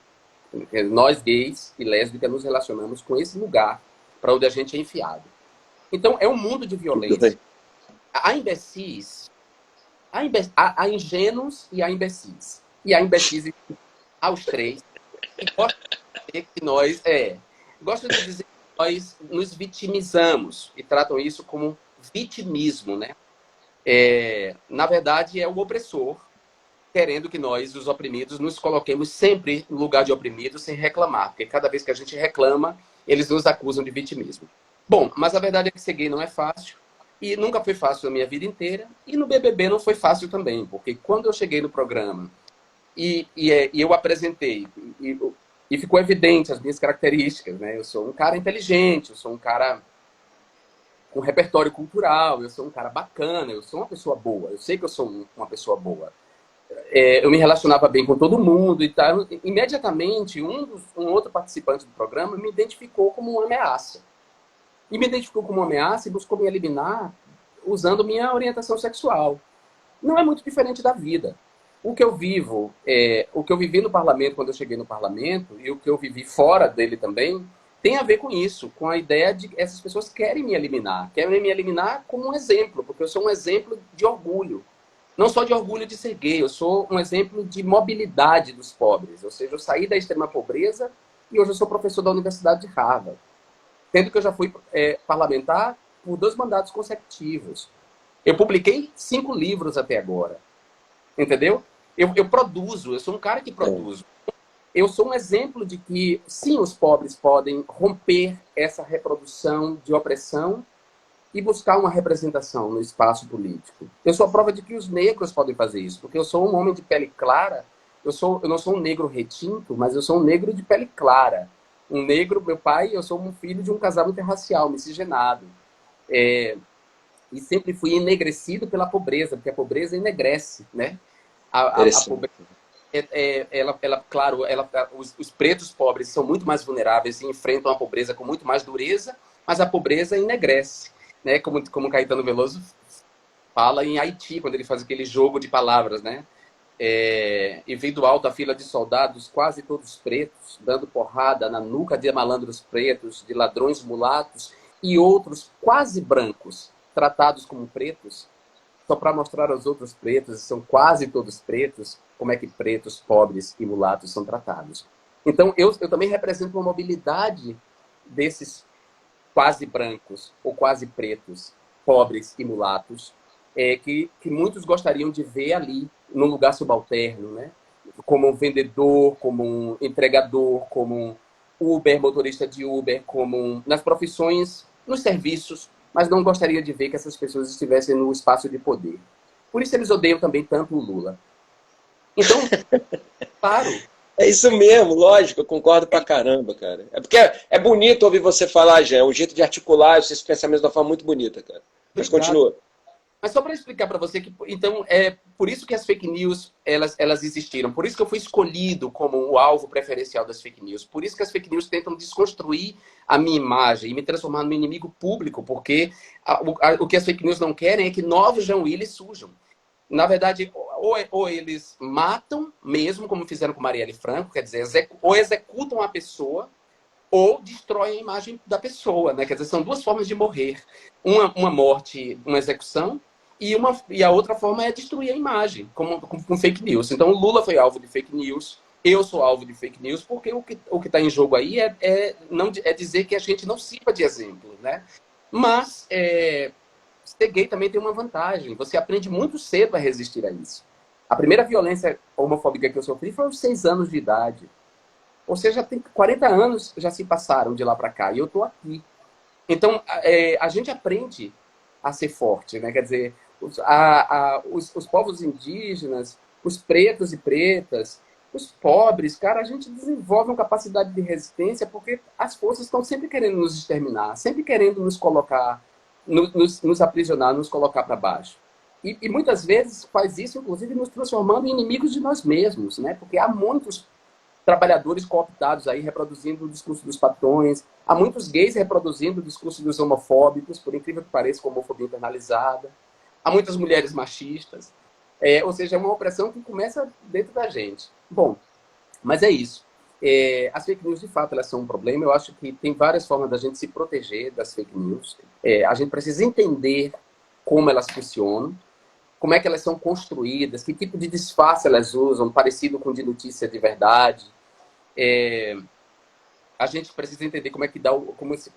Nós gays e lésbicas nos relacionamos com esse lugar para onde a gente é enfiado. Então, é um mundo de violência. Há imbecis, há ingênuos e há imbecis. E há imbecis aos três. E gosto de dizer que nós nos vitimizamos e tratam isso como vitimismo, né? Na verdade, é o opressor querendo que nós, os oprimidos, nos coloquemos sempre no lugar de oprimidos sem reclamar. Porque cada vez que a gente reclama, eles nos acusam de vitimismo. Bom, mas a verdade é que ser gay não é fácil. E nunca foi fácil na minha vida inteira. E no BBB não foi fácil também. Porque quando eu cheguei no programa e eu apresentei, e ficou evidente as minhas características, né? Eu sou um cara inteligente, eu sou um cara com repertório cultural, eu sou um cara bacana, eu sou uma pessoa boa. Eu sei que eu sou uma pessoa boa. Eu me relacionava bem com todo mundo e tal. Imediatamente, um outro participante do programa me identificou como uma ameaça. E me identificou como uma ameaça e buscou me eliminar usando minha orientação sexual. Não é muito diferente da vida. O que eu vivi no parlamento quando eu cheguei no parlamento e o que eu vivi fora dele também tem a ver com isso, com a ideia de que essas pessoas querem me eliminar como um exemplo, porque eu sou um exemplo de orgulho. Não só de orgulho de ser gay, eu sou um exemplo de mobilidade dos pobres. Ou seja, eu saí da extrema pobreza e hoje eu sou professor da Universidade de Harvard. Sendo que eu já fui parlamentar por 2 mandatos consecutivos. Eu publiquei 5 livros até agora. Entendeu? Eu produzo, eu sou um cara que produzo. Eu sou um exemplo de que, sim, os pobres podem romper essa reprodução de opressão e buscar uma representação no espaço político. Eu sou a prova de que os negros podem fazer isso, porque eu sou um homem de pele clara, eu não sou um negro retinto, mas eu sou um negro de pele clara. Um negro, meu pai, eu sou um filho de um casal interracial, miscigenado. E sempre fui enegrecido pela pobreza, porque a pobreza enegrece, né? A pobreza, claro, os pretos pobres são muito mais vulneráveis e enfrentam a pobreza com muito mais dureza, mas a pobreza enegrece, né? Como Caetano Veloso fala em Haiti, quando ele faz aquele jogo de palavras, né? E vem do alto a fila de soldados, quase todos pretos, dando porrada na nuca de malandros pretos, de ladrões mulatos e outros quase brancos, tratados como pretos, só para mostrar aos outros pretos, e são quase todos pretos, como é que pretos, pobres e mulatos são tratados. Então, eu também represento uma mobilidade desses quase brancos ou quase pretos, pobres e mulatos, que muitos gostariam de ver ali, num lugar subalterno, né? Como um vendedor, como um entregador, como um Uber, motorista de Uber, nas profissões, nos serviços, mas não gostaria de ver que essas pessoas estivessem no espaço de poder. Por isso eles odeiam também tanto o Lula. Então, claro. É isso mesmo, lógico, eu concordo pra caramba, cara. É porque é bonito ouvir você falar, Jean, o jeito de articular esses pensamentos de uma forma muito bonita, cara. Mas continua. Mas só para explicar para você que, então, é por isso que as fake news, elas existiram. Por isso que eu fui escolhido como o alvo preferencial das fake news. Por isso que as fake news tentam desconstruir a minha imagem e me transformar no inimigo público, porque o que as fake news não querem é que novos Jean Willis surjam. Na verdade, ou eles matam mesmo, como fizeram com Marielle Franco, quer dizer, ou executam a pessoa, ou destroem a imagem da pessoa, né? Quer dizer, são duas formas de morrer. Uma morte, uma execução, e a outra forma é destruir a imagem, com fake news. Então, o Lula foi alvo de fake news, eu sou alvo de fake news, porque o que está em jogo aí é dizer que a gente não sirva de exemplo, né? Mas ser gay também tem uma vantagem. Você aprende muito cedo a resistir a isso. A primeira violência homofóbica que eu sofri foi aos 6 anos de idade. Ou seja, tem 40 anos já se passaram de lá para cá e eu estou aqui. Então, a gente aprende a ser forte, né? Quer dizer, os povos indígenas, os pretos e pretas, os pobres, cara, a gente desenvolve uma capacidade de resistência porque as forças estão sempre querendo nos exterminar, sempre querendo nos colocar, nos aprisionar, nos colocar para baixo. E muitas vezes faz isso, inclusive, nos transformando em inimigos de nós mesmos, né? Porque há muitos trabalhadores cooptados aí reproduzindo o discurso dos patrões, há muitos gays reproduzindo o discurso dos homofóbicos, por incrível que pareça, com homofobia internalizada, há muitas mulheres machistas, ou seja, é uma opressão que começa dentro da gente. Bom, mas é isso. As fake news, de fato, elas são um problema. Eu acho que tem várias formas da gente se proteger das fake news. A gente precisa entender como elas funcionam, como é que elas são construídas, que tipo de disfarce elas usam, parecido com de notícia de verdade. A gente precisa entender como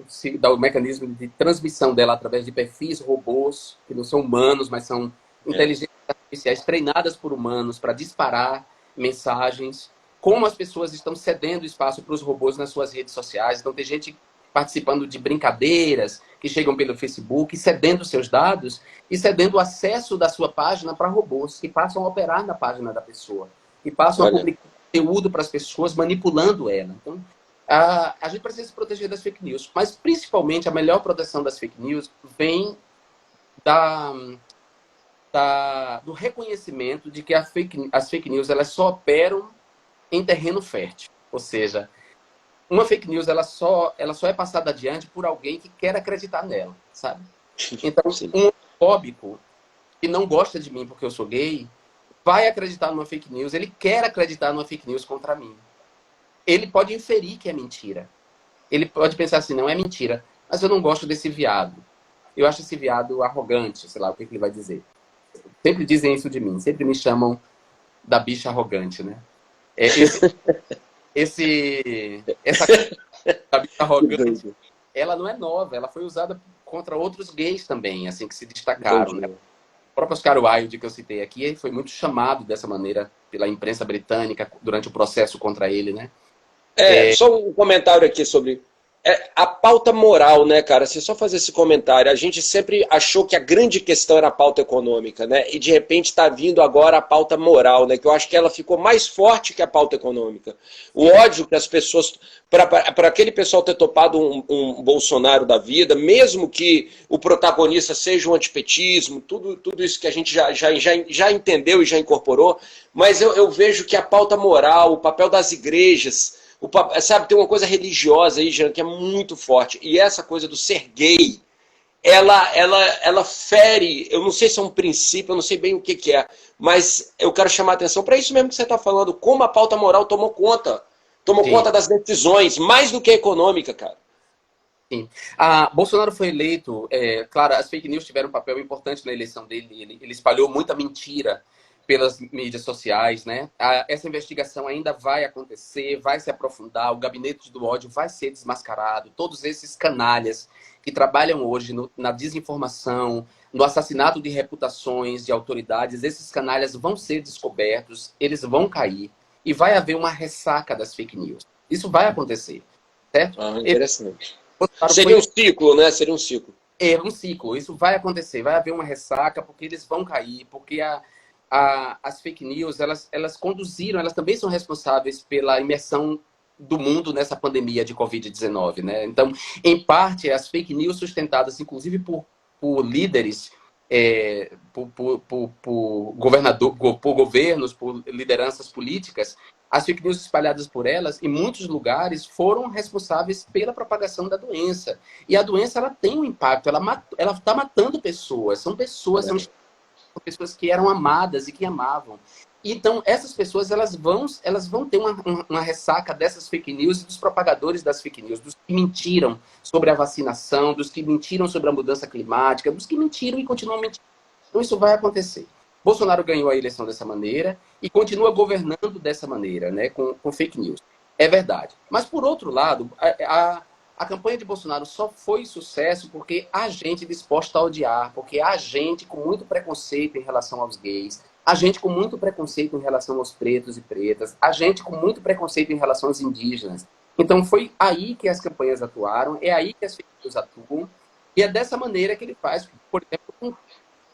se dá o mecanismo de transmissão dela através de perfis robôs, que não são humanos, mas são inteligências artificiais treinadas por humanos para disparar mensagens. Como as pessoas estão cedendo espaço para os robôs nas suas redes sociais. Então, tem gente participando de brincadeiras que chegam pelo Facebook, cedendo seus dados e cedendo o acesso da sua página para robôs que passam a operar na página da pessoa, que passam a publicar conteúdo para as pessoas, manipulando ela. Então, a gente precisa se proteger das fake news, mas principalmente a melhor proteção das fake news vem do reconhecimento de que as fake news elas só operam em terreno fértil. Ou seja, uma fake news ela só é passada adiante por alguém que quer acreditar nela, sabe? Então, um homofóbico que não gosta de mim porque eu sou gay vai acreditar numa fake news, ele quer acreditar numa fake news contra mim. Ele pode inferir que é mentira. Ele pode pensar assim, não é mentira, mas eu não gosto desse viado. Eu acho esse viado arrogante, sei lá o que ele vai dizer. Sempre dizem isso de mim, sempre me chamam da bicha arrogante, né? Essa da bicha arrogante, ela não é nova, ela foi usada contra outros gays também, assim, que se destacaram, né? O próprio Oscar Wilde, que eu citei aqui, foi muito chamado dessa maneira pela imprensa britânica durante o processo contra ele, né? Só um comentário aqui sobre A pauta moral, né, cara? Se só fazer esse comentário, a gente sempre achou que a grande questão era a pauta econômica, né? E de repente está vindo agora a pauta moral, né? Que eu acho que ela ficou mais forte que a pauta econômica. O ódio que as pessoas. Para aquele pessoal ter topado um Bolsonaro da vida, mesmo que o protagonista seja um antipetismo, tudo isso que a gente já entendeu e já incorporou, mas eu vejo que a pauta moral, o papel das igrejas. Sabe, tem uma coisa religiosa aí, Jean, que é muito forte. E essa coisa do ser gay, ela fere, eu não sei se é um princípio, eu não sei bem o que é, mas eu quero chamar a atenção para isso mesmo que você está falando, como a pauta moral tomou conta. Tomou Sim. conta das decisões, mais do que a econômica, cara. Sim. Bolsonaro foi eleito, claro, as fake news tiveram um papel importante na eleição dele, ele espalhou muita mentira pelas mídias sociais, né? Essa investigação ainda vai acontecer, vai se aprofundar, o gabinete do ódio vai ser desmascarado, todos esses canalhas que trabalham hoje na desinformação, no assassinato de reputações de autoridades, esses canalhas vão ser descobertos, eles vão cair e vai haver uma ressaca das fake news. Isso vai acontecer, certo? Interessante. Seria um ciclo, né? Seria um ciclo. É um ciclo, isso vai acontecer, vai haver uma ressaca porque eles vão cair, porque as fake news, elas conduziram, elas também são responsáveis pela imersão do mundo nessa pandemia de Covid-19, né? Então, em parte, as fake news sustentadas, inclusive por líderes, por governos, por lideranças políticas, as fake news espalhadas por elas, em muitos lugares, foram responsáveis pela propagação da doença. E a doença, ela tem um impacto, ela está matando pessoas, são pessoas, são pessoas que eram amadas e que amavam. Então, essas pessoas elas vão ter uma ressaca dessas fake news e dos propagadores das fake news, dos que mentiram sobre a vacinação, dos que mentiram sobre a mudança climática, dos que mentiram e continuam mentindo. Então, isso vai acontecer. Bolsonaro ganhou a eleição dessa maneira e continua governando dessa maneira, né, com fake news. É verdade. Mas, por outro lado, a campanha de Bolsonaro só foi sucesso porque há gente disposta a odiar, porque há gente com muito preconceito em relação aos gays, há gente com muito preconceito em relação aos pretos e pretas, há gente com muito preconceito em relação aos indígenas. Então foi aí que as campanhas atuaram, é aí que as fake news atuam, e é dessa maneira que ele faz, por exemplo,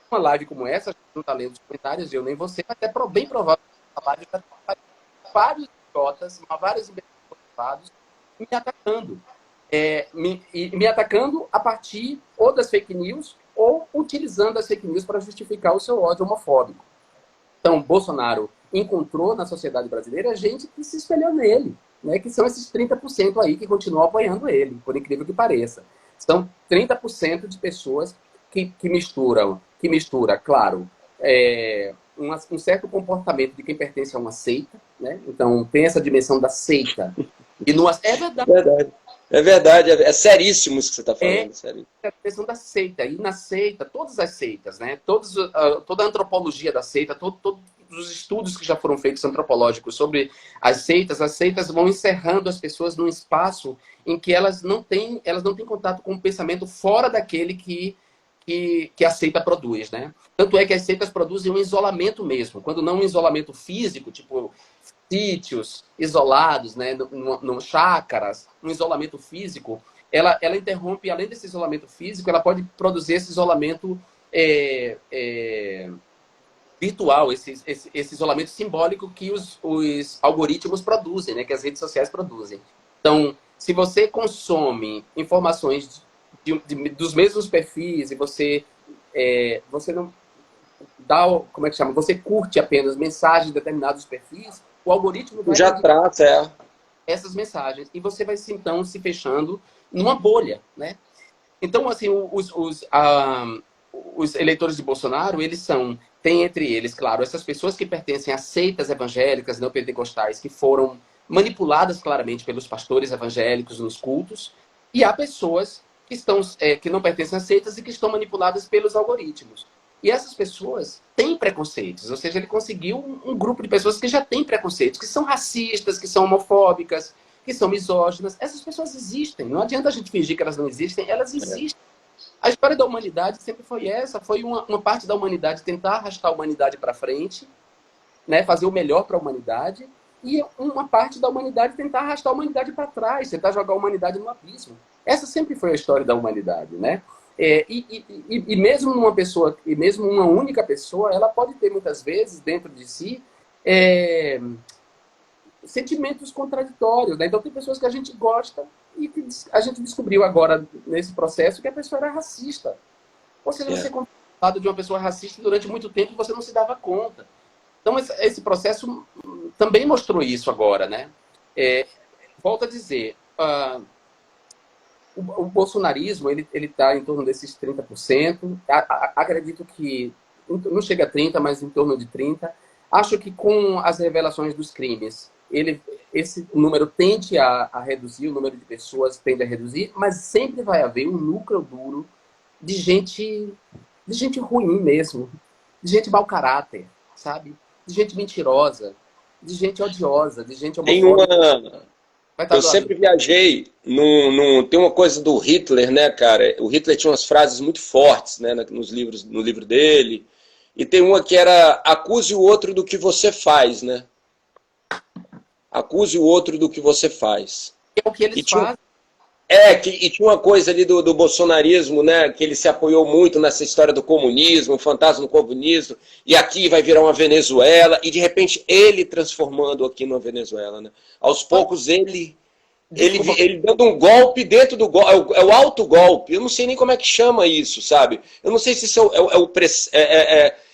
uma live como essa, a gente não está lendo os comentários, eu nem você, mas é bem provável que a live vai ter vários idiotas, vários imbecis me atacando. Me atacando a partir ou das fake news ou utilizando as fake news para justificar o seu ódio homofóbico. Então, Bolsonaro encontrou na sociedade brasileira gente que se espelhou nele, né? Que são esses 30% aí que continuam apoiando ele, por incrível que pareça. São 30% de pessoas que mistura, claro, um certo comportamento de quem pertence a uma seita, né? Então, tem essa dimensão da seita. E é verdade. É verdade, é seríssimo isso que você está falando. É a questão da seita. E na seita, todas as seitas, né? Toda a antropologia da seita, todos os estudos que já foram feitos antropológicos sobre as seitas vão encerrando as pessoas num espaço em que elas não têm contato com o pensamento fora daquele que a seita produz, né? Tanto é que as seitas produzem um isolamento mesmo, quando não um isolamento físico, tipo sítios isolados, né, no chácaras, um isolamento físico, ela interrompe, além desse isolamento físico, ela pode produzir esse isolamento virtual, esse isolamento simbólico que os algoritmos produzem, né, que as redes sociais produzem. Então, se você consome informações dos mesmos perfis e você não dá, como é que chama? Você curte apenas mensagens de determinados perfis, o algoritmo vai já trata essas mensagens e você vai então se fechando numa bolha, né? Então, assim, os eleitores de Bolsonaro, tem entre eles, claro, essas pessoas que pertencem a seitas evangélicas, neopentecostais, que foram manipuladas claramente pelos pastores evangélicos nos cultos, e há pessoas que não pertencem a seitas e que estão manipuladas pelos algoritmos. E essas pessoas têm preconceitos, ou seja, ele conseguiu um grupo de pessoas que já têm preconceitos, que são racistas, que são homofóbicas, que são misóginas. Essas pessoas existem, não adianta a gente fingir que elas não existem, elas existem. A história da humanidade sempre foi essa, foi uma parte da humanidade tentar arrastar a humanidade para frente, né, fazer o melhor para a humanidade, e uma parte da humanidade tentar arrastar a humanidade para trás, tentar jogar a humanidade no abismo. Essa sempre foi a história da humanidade, né? E mesmo uma pessoa, e mesmo uma única pessoa, ela pode ter muitas vezes dentro de si sentimentos contraditórios, né? Então tem pessoas que a gente gosta e que a gente descobriu agora nesse processo que a pessoa era racista. Ou seja, você é contato de uma pessoa racista durante muito tempo e você não se dava conta. Então esse processo também mostrou isso agora, né? Volto a dizer, o bolsonarismo ele está em torno desses 30%. Acredito que não chega a 30%, mas em torno de 30%. Acho que com as revelações dos crimes, esse número tende a reduzir, o número de pessoas tende a reduzir, mas sempre vai haver um núcleo duro de gente ruim mesmo, de gente mau caráter, sabe? De gente mentirosa, de gente odiosa, de gente homofóbica. Eu sempre viajei tem uma coisa do Hitler, né, cara? O Hitler tinha umas frases muito fortes, né, no livro dele. E tem uma que era: acuse o outro do que você faz, né? Acuse o outro do que você faz. É o que eles fazem. E tinha uma coisa ali do bolsonarismo, né? Que ele se apoiou muito nessa história do comunismo, o fantasma do comunismo, e aqui vai virar uma Venezuela, e de repente ele transformando aqui numa Venezuela, né? Aos poucos ele dando um golpe dentro do golpe, é o autogolpe. Eu não sei nem como é que chama isso, sabe? Eu não sei se isso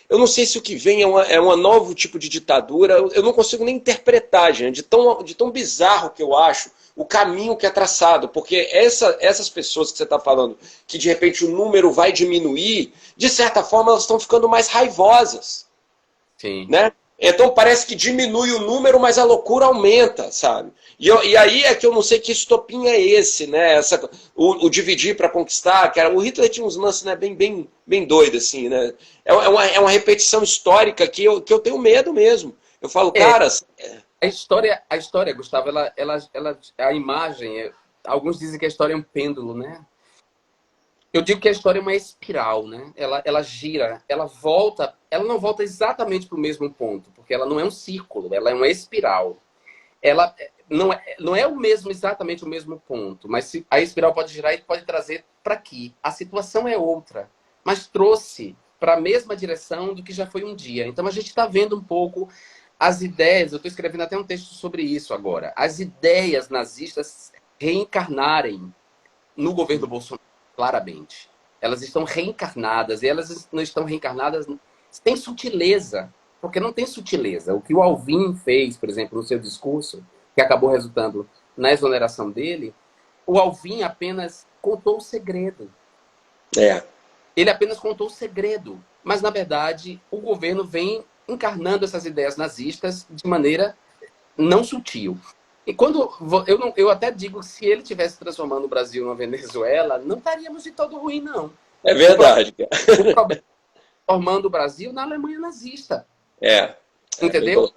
eu não sei se o que vem é um novo tipo de ditadura. Eu não consigo nem interpretar, gente, de tão bizarro que eu acho o caminho que é traçado. Porque essas pessoas que você está falando, que de repente o número vai diminuir, de certa forma elas estão ficando mais raivosas. Sim. Né? Então parece que diminui o número, mas a loucura aumenta, sabe? E aí é que eu não sei que estopim é esse, né? O dividir para conquistar, cara. O Hitler tinha uns lances, né, bem doido, assim, né? É uma repetição histórica que eu tenho medo mesmo. Eu falo, cara... A história, Gustavo, a imagem... Alguns dizem que a história é um pêndulo, né? Eu digo que a história é uma espiral, né? Ela gira, ela não volta exatamente para o mesmo ponto, porque ela não é um círculo, ela é uma espiral. Ela não é exatamente o mesmo ponto, mas a espiral pode girar e pode trazer para aqui. A situação é outra, mas trouxe para a mesma direção do que já foi um dia. Então a gente está vendo um pouco as ideias, eu estou escrevendo até um texto sobre isso agora, as ideias nazistas reencarnarem no governo Bolsonaro, claramente. Elas estão reencarnadas, e elas não estão reencarnadas sem sutileza, porque não tem sutileza. O que o Alvin fez, por exemplo, no seu discurso, que acabou resultando na exoneração dele, o Alvin apenas contou o segredo. Ele apenas contou o segredo. Mas, na verdade, o governo vem encarnando essas ideias nazistas de maneira não sutil. E quando eu até digo que se ele tivesse transformando o Brasil numa Venezuela, não estaríamos de todo ruim, não. É verdade. O problema é transformando o Brasil na Alemanha nazista. Entendeu?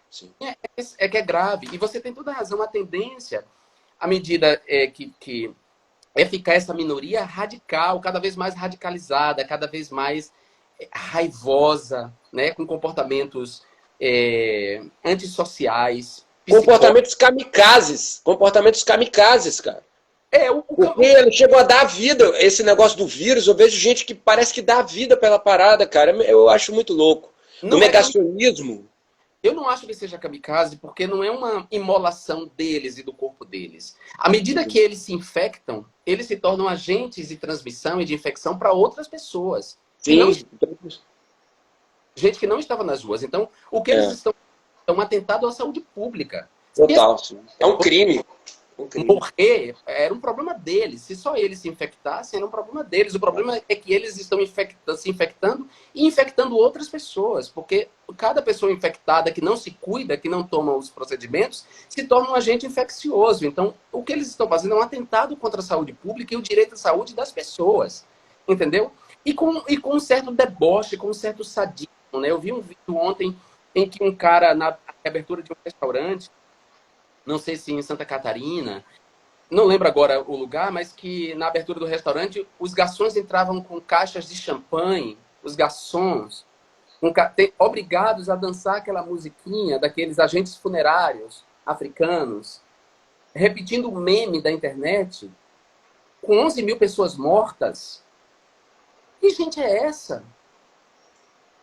Que é grave. E você tem toda a razão. A tendência, à medida que ficar essa minoria radical, cada vez mais radicalizada, cada vez mais raivosa, né, com comportamentos antissociais. Comportamentos kamikazes, cara. Porque eles chegam a dar vida. Esse negócio do vírus, eu vejo gente que parece que dá vida pela parada, cara. Eu acho muito louco. O negacionismo. Eu não acho que seja kamikaze, porque não é uma imolação deles e do corpo deles. À medida que eles se infectam, eles se tornam agentes de transmissão e de infecção para outras pessoas. Sim. Gente que não estava nas ruas. Então, o que eles estão é um atentado à saúde pública. Total, sim. É um crime. Morrer era um problema deles. Se só eles se infectassem, era um problema deles. O problema é que eles estão se infectando e infectando outras pessoas. Porque cada pessoa infectada que não se cuida, que não toma os procedimentos, se torna um agente infeccioso. Então, o que eles estão fazendo é um atentado contra a saúde pública e o direito à saúde das pessoas. Entendeu? E com um certo deboche, com um certo sadismo. Né? Eu vi um vídeo ontem em que um cara, na abertura de um restaurante, não sei se em Santa Catarina, não lembro agora o lugar, mas que na abertura do restaurante, os garçons entravam com caixas de champanhe, os garçons, obrigados a dançar aquela musiquinha daqueles agentes funerários africanos, repetindo o meme da internet, com 11 mil pessoas mortas. Que gente é essa?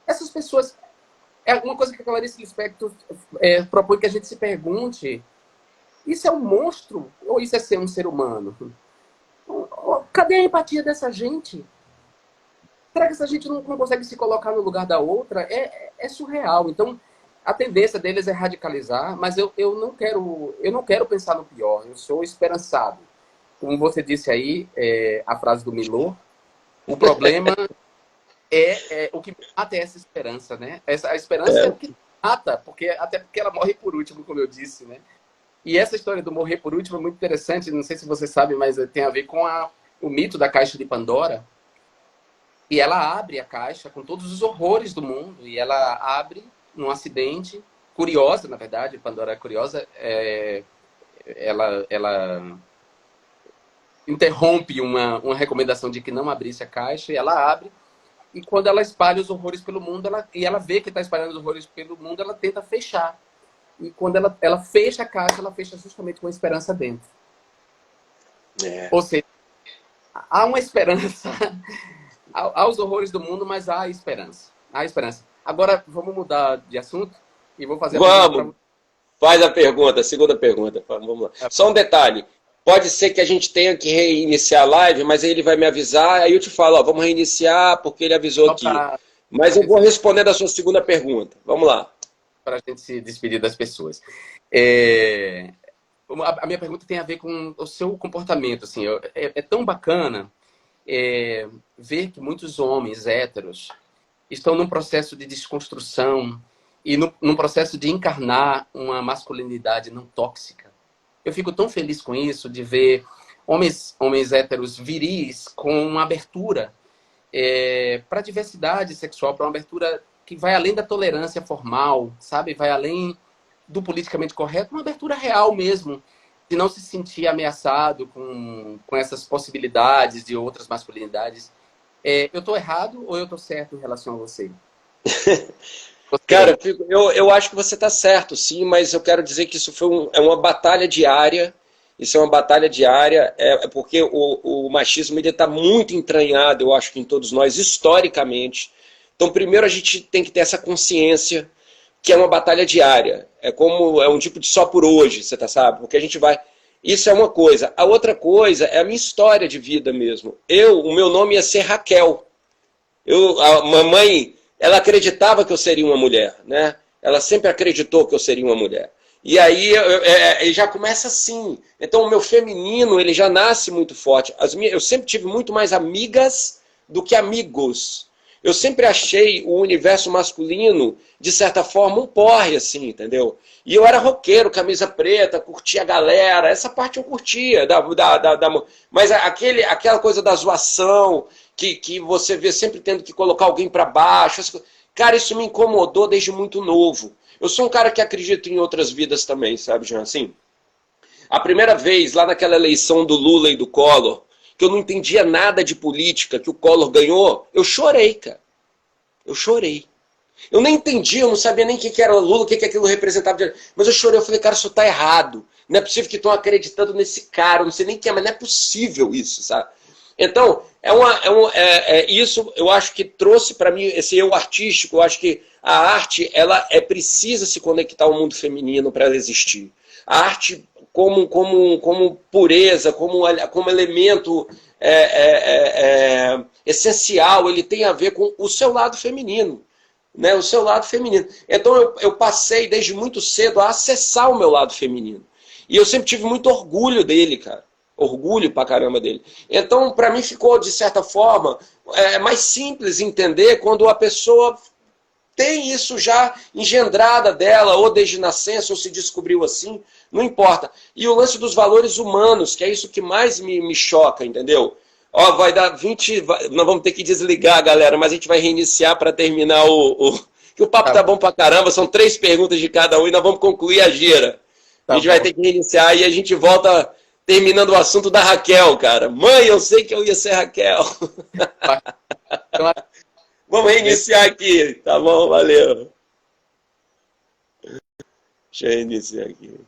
Essas pessoas... É uma coisa que a Clarice Lispector propõe que a gente se pergunte: isso é um monstro ou isso é ser um ser humano? Cadê a empatia dessa gente? Será que essa gente não consegue se colocar no lugar da outra? É surreal. Então, a tendência deles é radicalizar, mas eu não quero pensar no pior. Eu sou esperançado. Como você disse aí, a frase do Milor, o problema o que mata é essa esperança, né? A esperança é o que mata, até porque ela morre por último, como eu disse, né? E essa história do morrer por último é muito interessante, não sei se você sabe, mas tem a ver com o mito da caixa de Pandora. E ela abre a caixa com todos os horrores do mundo, e ela abre num acidente, curiosa, na verdade, Pandora é curiosa, ela interrompe uma recomendação de que não abrisse a caixa, e ela abre, e quando ela espalha os horrores pelo mundo, ela vê que está espalhando os horrores pelo mundo, ela tenta fechar. E quando ela fecha a caixa, ela fecha justamente com a esperança dentro. Ou seja, há uma esperança, há os horrores do mundo, mas há esperança. Há esperança. Agora, vamos mudar de assunto e vou fazer Vamos! Faz a pergunta, a segunda pergunta. Vamos lá. Só um detalhe. Pode ser que a gente tenha que reiniciar a live, mas aí ele vai me avisar, aí eu te falo, ó, vamos reiniciar porque ele avisou aqui. Mas eu vou responder a sua segunda pergunta. Vamos lá. Para a gente se despedir das pessoas. A minha pergunta tem a ver com o seu comportamento. Assim, é tão bacana ver que muitos homens héteros estão num processo de desconstrução e num processo de encarnar uma masculinidade não tóxica. Eu fico tão feliz com isso, de ver homens héteros viris com uma abertura para a diversidade sexual, para uma abertura que vai além da tolerância formal, sabe? Vai além do politicamente correto, uma abertura real mesmo, de não se sentir ameaçado com essas possibilidades de outras masculinidades. Eu estou errado ou eu estou certo em relação a você? Cara, eu acho que você está certo, sim, mas eu quero dizer que isso é uma batalha diária. Isso é uma batalha diária, porque o machismo está muito entranhado, eu acho que em todos nós, historicamente. Então, primeiro a gente tem que ter essa consciência que é uma batalha diária. É um tipo de só por hoje, você sabe? Porque a gente vai... Isso é uma coisa. A outra coisa é a minha história de vida mesmo. O meu nome ia ser Raquel. A mamãe... Ela acreditava que eu seria uma mulher, né? Ela sempre acreditou que eu seria uma mulher. E aí já começa assim. Então o meu feminino, ele já nasce muito forte. Eu sempre tive muito mais amigas do que amigos. Eu sempre achei o universo masculino, de certa forma, um porre, assim, entendeu? E eu era roqueiro, camisa preta, curtia a galera, essa parte eu curtia. Mas aquela coisa da zoação... Que você vê sempre tendo que colocar alguém para baixo. Cara, isso me incomodou desde muito novo. Eu sou um cara que acredita em outras vidas também, sabe, Jean? Assim, a primeira vez, lá naquela eleição do Lula e do Collor, que eu não entendia nada de política, que o Collor ganhou, eu chorei, cara. Eu chorei. Eu nem entendi, eu não sabia nem o que era o Lula, o que aquilo representava. Mas eu chorei, eu falei, cara, isso tá errado. Não é possível que estão acreditando nesse cara, eu não sei nem quem é, mas não é possível isso, sabe? Então, isso eu acho que trouxe para mim esse eu artístico. Eu acho que a arte ela precisa se conectar ao mundo feminino para ela existir. A arte como pureza, como elemento essencial, ele tem a ver com o seu lado feminino. Né? O seu lado feminino. Então eu passei desde muito cedo a acessar o meu lado feminino. E eu sempre tive muito orgulho dele, cara. Orgulho pra caramba dele. Então, para mim, ficou, de certa forma, mais simples entender quando a pessoa tem isso já engendrada dela, ou desde nascença, ou se descobriu assim, não importa. E o lance dos valores humanos, que é isso que mais me choca, entendeu? Ó, vai dar 20... Nós vamos ter que desligar, galera, mas a gente vai reiniciar para terminar que o papo tá bom pra caramba, são 3 perguntas de cada um e nós vamos concluir a gira. A gente vai ter que reiniciar e a gente volta... Terminando o assunto da Raquel, cara. Mãe, eu sei que eu ia ser Raquel. Vamos reiniciar aqui. Tá bom, valeu. Deixa eu reiniciar aqui.